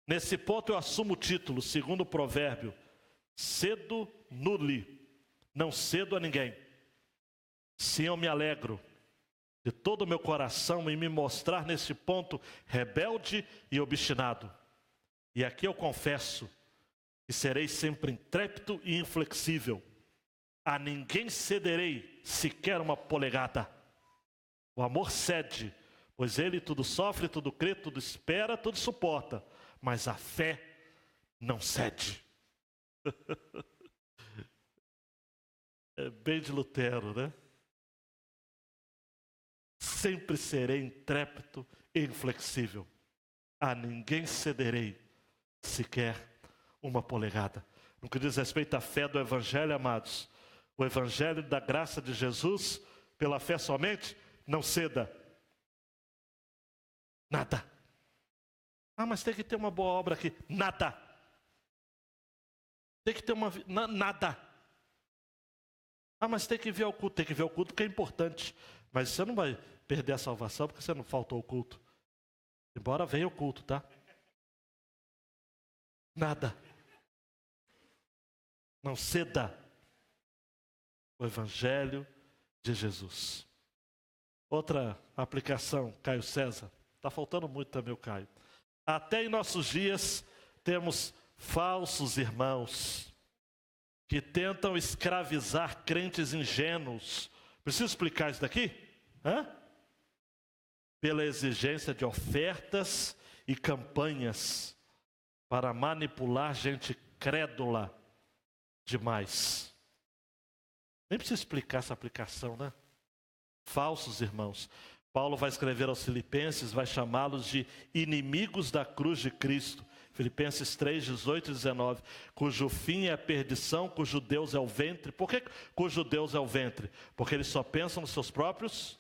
Nesse ponto eu assumo o título, segundo o provérbio, cedo nulli, não cedo a ninguém. Sim, eu me alegro de todo o meu coração em me mostrar nesse ponto rebelde e obstinado. E aqui eu confesso que serei sempre intrépido e inflexível. A ninguém cederei sequer uma polegada. O amor cede, Pois ele tudo sofre, tudo crê, tudo espera, tudo suporta. Mas a fé não cede. É bem de Lutero, né? Sempre serei intrépido e inflexível. A ninguém cederei, sequer uma polegada. No que diz respeito à fé do Evangelho, amados, o Evangelho da graça de Jesus, pela fé somente, não ceda nada. Ah, mas tem que ter uma boa obra aqui. Nada. Tem que ter nada. Ah, mas tem que vir ao culto. Tem que vir ao culto porque é importante. Mas você não vai perder a salvação porque você não faltou ao culto. Embora venha o culto, tá? Nada. Não ceda o Evangelho de Jesus. Outra aplicação, Caio César. Está faltando muito também o Caio. Até em nossos dias temos falsos irmãos que tentam escravizar crentes ingênuos. Preciso explicar isso daqui? Pela exigência de ofertas e campanhas para manipular gente crédula demais. Nem precisa explicar essa aplicação, né? Falsos irmãos. Paulo vai escrever aos Filipenses, vai chamá-los de inimigos da cruz de Cristo. Filipenses 3, 18 e 19. Cujo fim é a perdição, cujo Deus é o ventre. Por que cujo Deus é o ventre? Porque eles só pensam nos seus próprios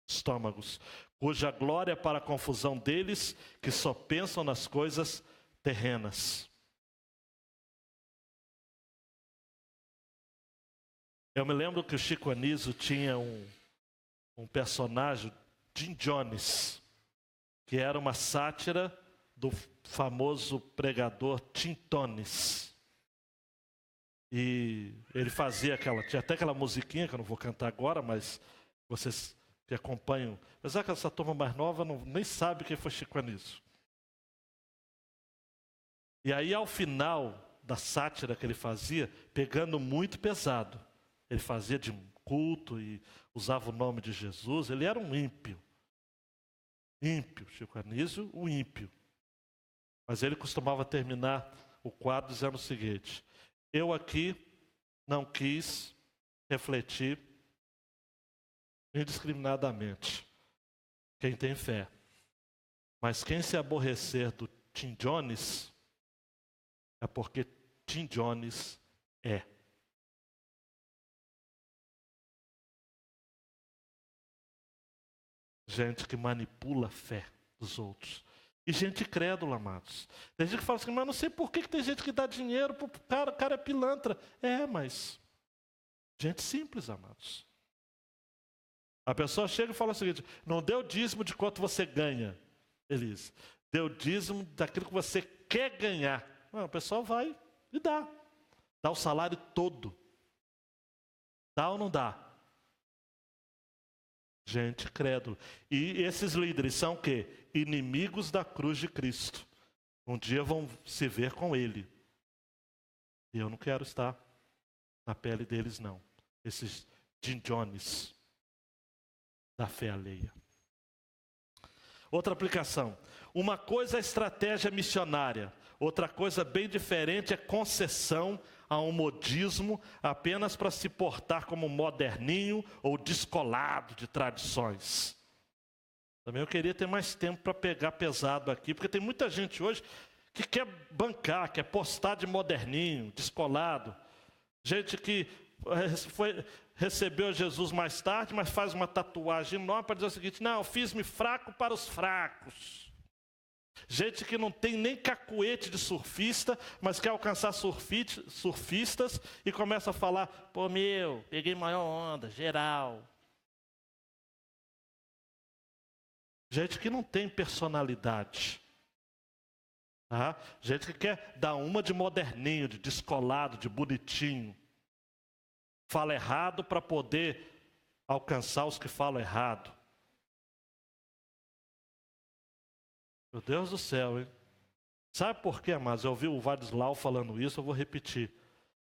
estômagos. Cuja glória é para a confusão deles, que só pensam nas coisas terrenas. Eu me lembro que o Chico Anísio tinha um personagem, Jim Jones, que era uma sátira do famoso pregador Tim Tones. E ele fazia tinha até aquela musiquinha, que eu não vou cantar agora, mas vocês que acompanham, apesar que essa turma mais nova nem sabe quem foi Chico Anísio. E aí, ao final da sátira que ele fazia, pegando muito pesado, ele fazia de culto e usava o nome de Jesus. Ele era um ímpio. Ímpio, Chico Anísio, o ímpio. Mas ele costumava terminar o quadro dizendo o seguinte: eu aqui não quis refletir indiscriminadamente quem tem fé. Mas quem se aborrecer do Tim Jones é porque Tim Jones é. Gente que manipula a fé dos outros. E gente crédula, amados. Tem gente que fala assim, mas não sei por que tem gente que dá dinheiro para o cara, o cara é pilantra. Mas gente simples, amados. A pessoa chega e fala o seguinte: não dê o dízimo de quanto você ganha, Elise. Dê o dízimo daquilo que você quer ganhar. Não, a pessoa vai e dá. Dá o salário todo. Dá ou não dá? Gente crédula. E esses líderes são o quê? Inimigos da cruz de Cristo. Um dia vão se ver com ele. E eu não quero estar na pele deles, não. Esses Jim Jones da fé alheia. Outra aplicação. Uma coisa é estratégia missionária. Outra coisa bem diferente é concessão a um modismo apenas para se portar como moderninho ou descolado de tradições. Também eu queria ter mais tempo para pegar pesado aqui, porque tem muita gente hoje que quer bancar, quer postar de moderninho, descolado. Gente que recebeu Jesus mais tarde, mas faz uma tatuagem enorme para dizer o seguinte: não, fiz-me fraco para os fracos. Gente que não tem nem cacuete de surfista, mas quer alcançar surfistas e começa a falar: pô, peguei maior onda, geral. Gente que não tem personalidade. Tá? Gente que quer dar uma de moderninho, de descolado, de bonitinho. Fala errado para poder alcançar os que falam errado. Meu Deus do céu, hein? Sabe por quê, amados? Eu ouvi o Vadislau falando isso, eu vou repetir.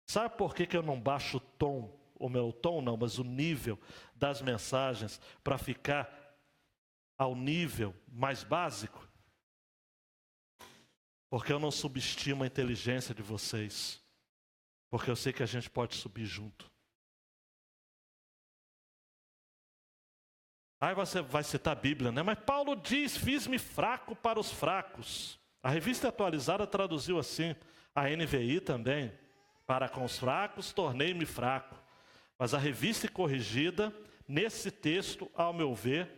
Sabe por que eu não baixo o tom, o meu tom não, mas o nível das mensagens para ficar ao nível mais básico, porque eu não subestimo a inteligência de vocês, porque eu sei que a gente pode subir junto. Aí você vai citar a Bíblia, né? Mas Paulo diz, fiz-me fraco para os fracos. A Revista Atualizada traduziu assim, a NVI também, para com os fracos tornei-me fraco. Mas a Revista Corrigida, nesse texto, ao meu ver,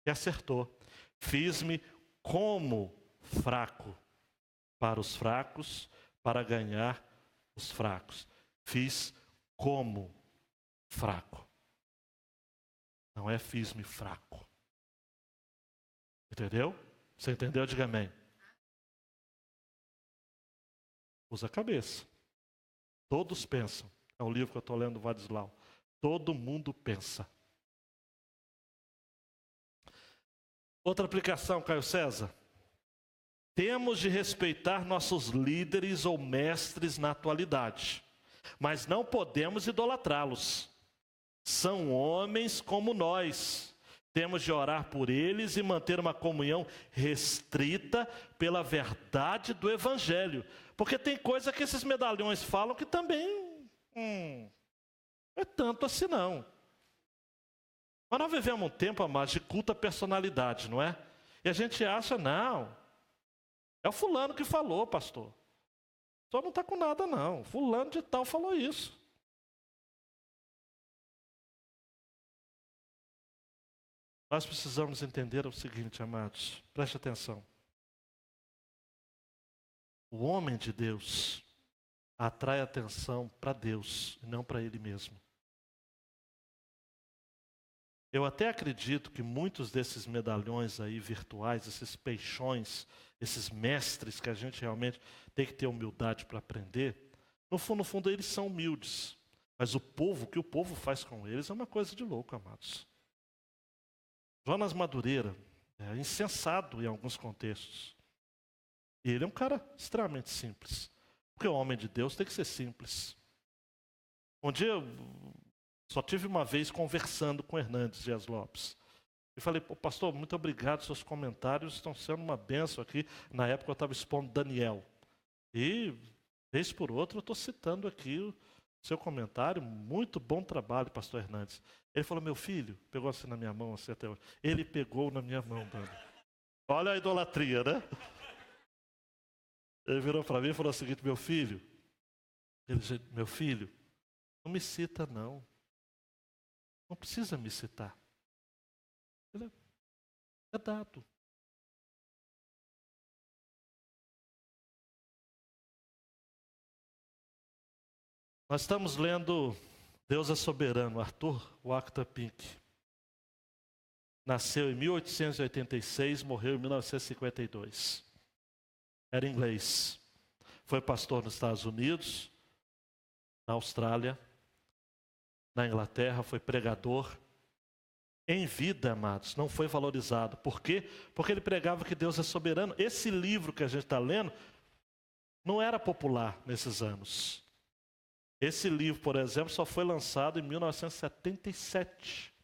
que acertou. Fiz-me como fraco para os fracos, para ganhar os fracos. Fiz como fraco. Não é fiz-me fraco. Entendeu? Você entendeu? Diga amém. Usa a cabeça. Todos pensam. É um livro que eu estou lendo do Vadislau. Todo mundo pensa. Outra aplicação, Caio César. Temos de respeitar nossos líderes ou mestres na atualidade, mas não podemos idolatrá-los. São homens como nós. Temos de orar por eles e manter uma comunhão restrita pela verdade do Evangelho. Porque tem coisa que esses medalhões falam que também não é tanto assim não. Mas nós vivemos um tempo, amados, de culto à personalidade, não é? E a gente acha, não, é o fulano que falou, pastor. Só não está com nada não, fulano de tal falou isso. Nós precisamos entender o seguinte, amados, preste atenção. O homem de Deus atrai atenção para Deus e não para ele mesmo. Eu até acredito que muitos desses medalhões aí virtuais, esses peixões, esses mestres que a gente realmente tem que ter humildade para aprender, no fundo eles são humildes. Mas o que o povo faz com eles é uma coisa de louco, amados. Jonas Madureira é insensado em alguns contextos. E ele é um cara extremamente simples. Porque o homem de Deus tem que ser simples. Um dia, eu só tive uma vez conversando com Hernandes Dias Lopes. E falei, pastor, muito obrigado, seus comentários estão sendo uma bênção aqui. Na época eu estava expondo Daniel. E, vez por outra, eu estou citando aqui o seu comentário. Muito bom trabalho, pastor Hernandes. Ele falou, meu filho, pegou assim na minha mão, assim até hoje. Ele pegou na minha mão, Dani. Olha a idolatria, né? Ele virou para mim e falou o seguinte, meu filho, não me cita não. Não precisa me citar. Ele é dado. Nós estamos lendo Deus é Soberano, Arthur Wachter Pink. Nasceu em 1886, morreu em 1952. Era inglês. Foi pastor nos Estados Unidos, na Austrália, na Inglaterra, foi pregador. Em vida, amados, não foi valorizado. Por quê? Porque ele pregava que Deus é soberano. Esse livro que a gente está lendo não era popular nesses anos. Esse livro, por exemplo, só foi lançado em 1977.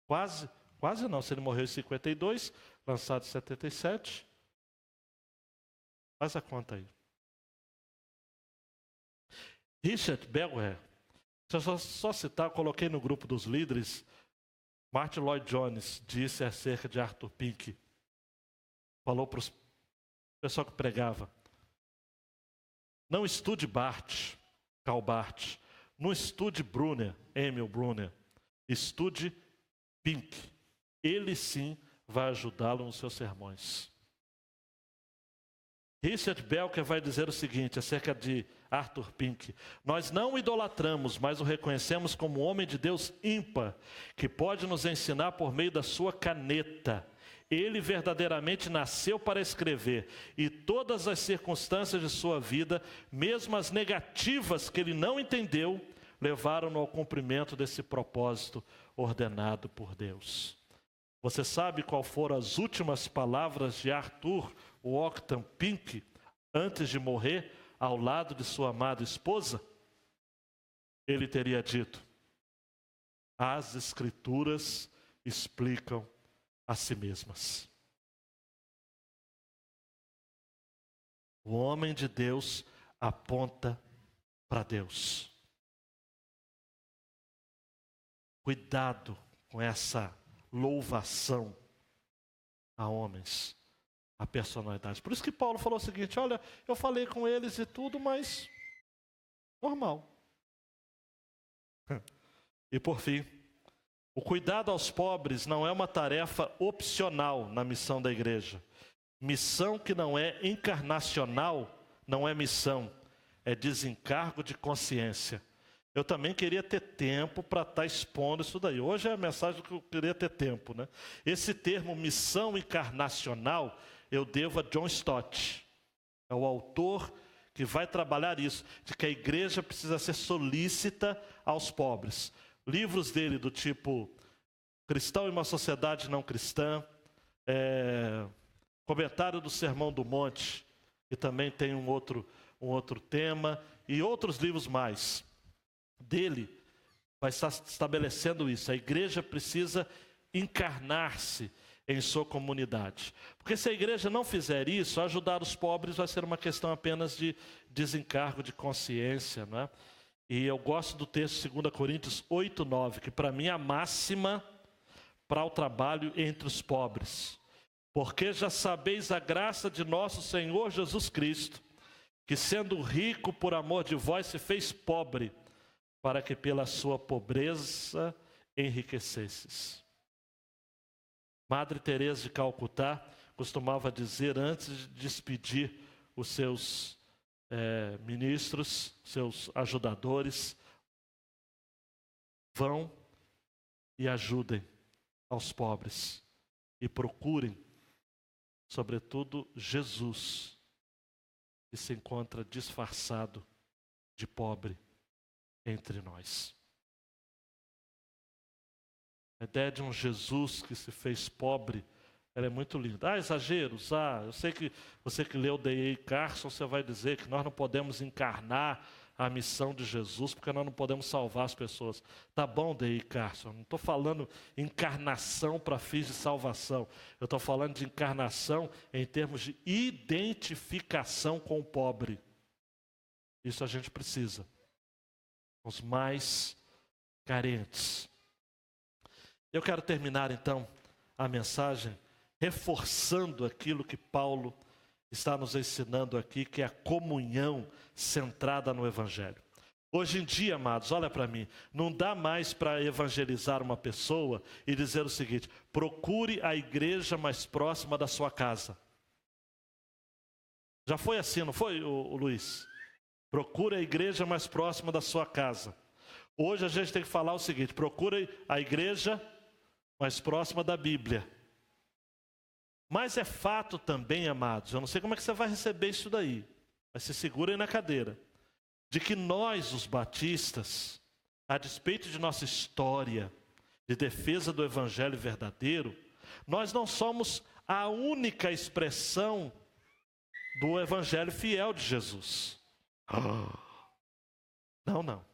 Quase não. Se ele morreu em 52, lançado em 77. Faz a conta aí. Richard Belwer, deixa eu só citar, eu coloquei no grupo dos líderes. Martin Lloyd Jones disse acerca de Arthur Pink. Falou para o pessoal que pregava. Não estude Karl Barth. Não estude Emil Brunner. Estude Pink. Ele sim vai ajudá-lo nos seus sermões. Richard Belker vai dizer o seguinte acerca de Arthur Pink. Nós não o idolatramos, mas o reconhecemos como um homem de Deus ímpar, que pode nos ensinar por meio da sua caneta. Ele verdadeiramente nasceu para escrever, e todas as circunstâncias de sua vida, mesmo as negativas que ele não entendeu, levaram-no ao cumprimento desse propósito ordenado por Deus. Você sabe qual foram as últimas palavras de Arthur Wachter Pink antes de morrer ao lado de sua amada esposa? Ele teria dito: as Escrituras explicam a si mesmas. O homem de Deus aponta para Deus. Cuidado com essa louvação a homens, a personalidade. Por isso que Paulo falou o seguinte: olha, eu falei com eles e tudo, mas normal. E por fim, o cuidado aos pobres não é uma tarefa opcional na missão da igreja. Missão que não é encarnacional não é missão, é desencargo de consciência. Eu também queria ter tempo para estar expondo isso daí. Hoje é a mensagem que eu queria ter tempo, né? Esse termo missão encarnacional eu devo a John Stott. É o autor que vai trabalhar isso, de que a igreja precisa ser solícita aos pobres. Livros dele do tipo Cristão em uma Sociedade Não Cristã, Comentário do Sermão do Monte, que também tem um outro tema, e outros livros mais. Dele vai estar estabelecendo isso. A igreja precisa encarnar-se em sua comunidade. Porque se a igreja não fizer isso, ajudar os pobres vai ser uma questão apenas de desencargo de consciência, não é? E eu gosto do texto de 2 Coríntios 8:9, que para mim é a máxima para o trabalho entre os pobres. Porque já sabeis a graça de nosso Senhor Jesus Cristo, que sendo rico por amor de vós se fez pobre, para que pela sua pobreza enriquecesses. Madre Teresa de Calcutá costumava dizer, antes de despedir os seus ministros, seus ajudadores: vão e ajudem aos pobres e procurem, sobretudo, Jesus, que se encontra disfarçado de pobre entre nós. A ideia de um Jesus que se fez pobre, ela é muito linda. Exageros. Eu sei que você que leu D.A. Carson, você vai dizer que nós não podemos encarnar a missão de Jesus, porque nós não podemos salvar as pessoas. Tá bom, D.A. Carson, não estou falando encarnação para fins de salvação. Eu estou falando de encarnação em termos de identificação com o pobre. Isso a gente precisa. Os mais carentes. Eu quero terminar então a mensagem reforçando aquilo que Paulo está nos ensinando aqui, que é a comunhão centrada no Evangelho. Hoje em dia, amados, olha para mim, não dá mais para evangelizar uma pessoa e dizer o seguinte: procure a igreja mais próxima da sua casa. Já foi assim, não foi, Luiz? Procure a igreja mais próxima da sua casa. Hoje a gente tem que falar o seguinte: procure a igreja mais próxima da Bíblia. Mas é fato também, amados, eu não sei como é que você vai receber isso daí, mas se segura aí na cadeira, de que nós, os batistas, a despeito de nossa história de defesa do Evangelho verdadeiro, nós não somos a única expressão do Evangelho fiel de Jesus. Não.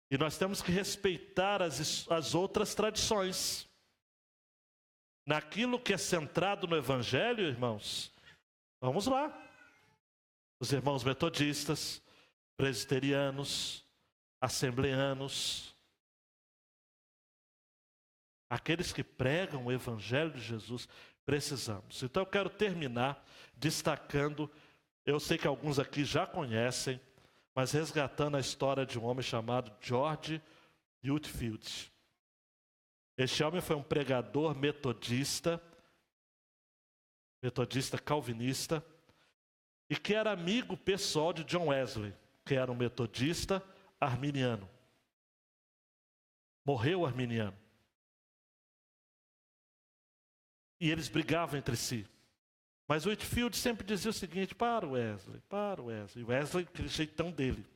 E nós temos que respeitar as outras tradições. Naquilo que é centrado no Evangelho, irmãos, vamos lá. Os irmãos metodistas, presbiterianos, assembleanos, aqueles que pregam o Evangelho de Jesus, precisamos. Então eu quero terminar destacando, eu sei que alguns aqui já conhecem, mas resgatando a história de um homem chamado George Whitefield. Este homem foi um pregador metodista calvinista, e que era amigo pessoal de John Wesley, que era um metodista arminiano. Morreu arminiano. E eles brigavam entre si. Mas o Whitefield sempre dizia o seguinte: para Wesley. E Wesley, aquele jeitão dele.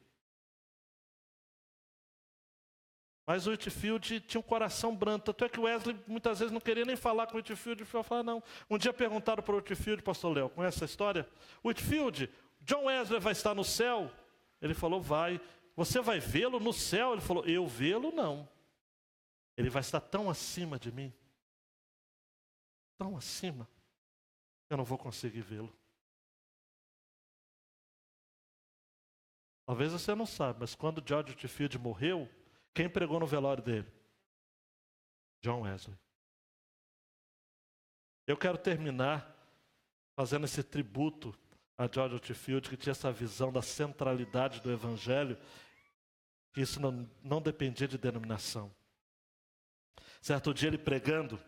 Mas o Whitefield tinha um coração brando. Tanto é que o Wesley muitas vezes não queria nem falar com o Whitefield. Ele falou: não. Um dia perguntaram para o Whitefield, pastor Léo, conhece essa história? Whitefield, John Wesley vai estar no céu? Ele falou: vai. Você vai vê-lo no céu? Ele falou: eu vê-lo não. ele vai estar tão acima de mim, tão acima, eu não vou conseguir vê-lo. Talvez você não saiba, mas quando George Whitefield morreu, quem pregou no velório dele? John Wesley. Eu quero terminar fazendo esse tributo a George Whitefield, que tinha essa visão da centralidade do Evangelho, que isso não dependia de denominação. Certo dia ele pregando,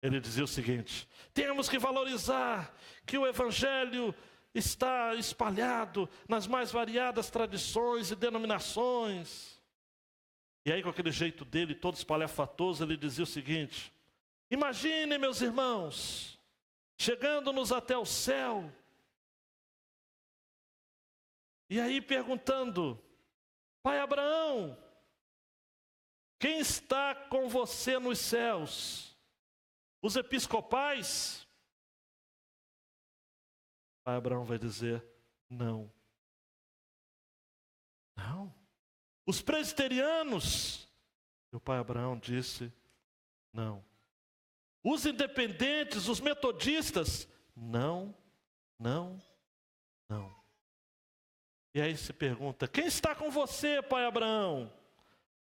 ele dizia o seguinte: temos que valorizar que o Evangelho está espalhado nas mais variadas tradições e denominações. E aí, com aquele jeito dele, todo espalhafatoso, ele dizia o seguinte: imaginem, meus irmãos, chegando-nos até o céu, e aí perguntando: Pai Abraão, quem está com você nos céus? Os episcopais? Pai Abraão vai dizer: não. Não. Os presbiterianos? E o pai Abraão disse: não. Os independentes, os metodistas? Não, não, não. E aí se pergunta: quem está com você, pai Abraão?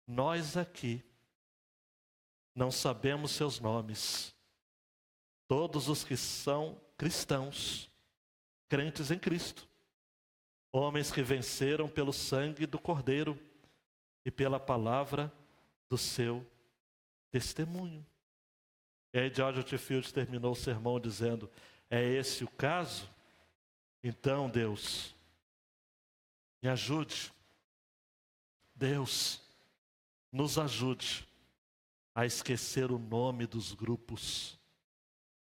Nós aqui não sabemos seus nomes. Todos os que são cristãos, crentes em Cristo, homens que venceram pelo sangue do Cordeiro e pela palavra do seu testemunho. E aí George Whitefield terminou o sermão dizendo: é esse o caso? Então, Deus, me ajude. Deus, nos ajude a esquecer o nome dos grupos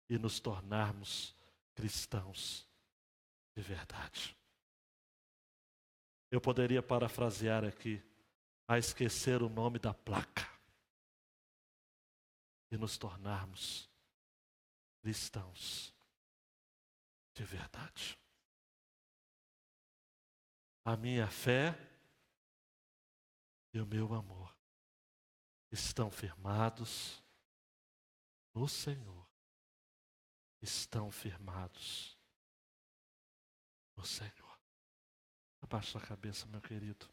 e nos tornarmos cristãos de verdade. Eu poderia parafrasear aqui: a esquecer o nome da placa e nos tornarmos cristãos de verdade. A minha fé e o meu amor estão firmados no Senhor. Estão firmados no Senhor. Abaixa a cabeça, meu querido,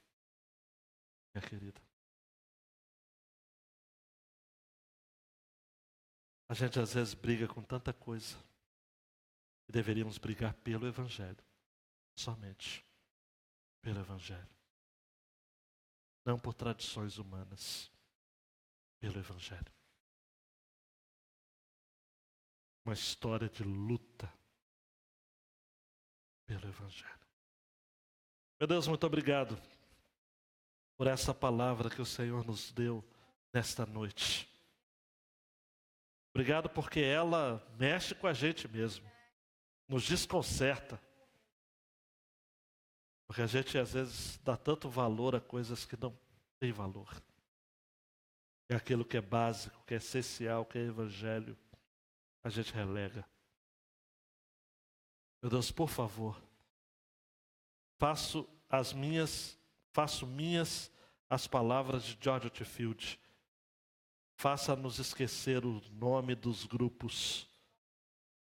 minha querida. A gente às vezes briga com tanta coisa e deveríamos brigar pelo Evangelho, somente pelo Evangelho. Não por tradições humanas, pelo Evangelho. Uma história de luta pelo Evangelho. Meu Deus, muito obrigado por essa palavra que o Senhor nos deu nesta noite. Obrigado porque ela mexe com a gente mesmo, nos desconcerta. Porque a gente às vezes dá tanto valor a coisas que não têm valor. E aquilo que é básico, que é essencial, que é evangelho, a gente relega. Meu Deus, por favor, faço minhas as palavras de George Whitefield. Faça-nos esquecer o nome dos grupos,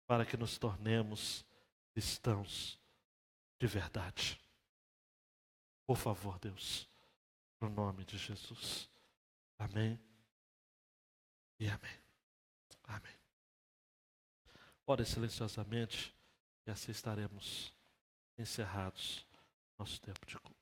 para que nos tornemos cristãos de verdade. Por favor, Deus, no nome de Jesus. Amém e amém. Amém. Ore silenciosamente e assim estaremos encerrados nosso tempo de culto.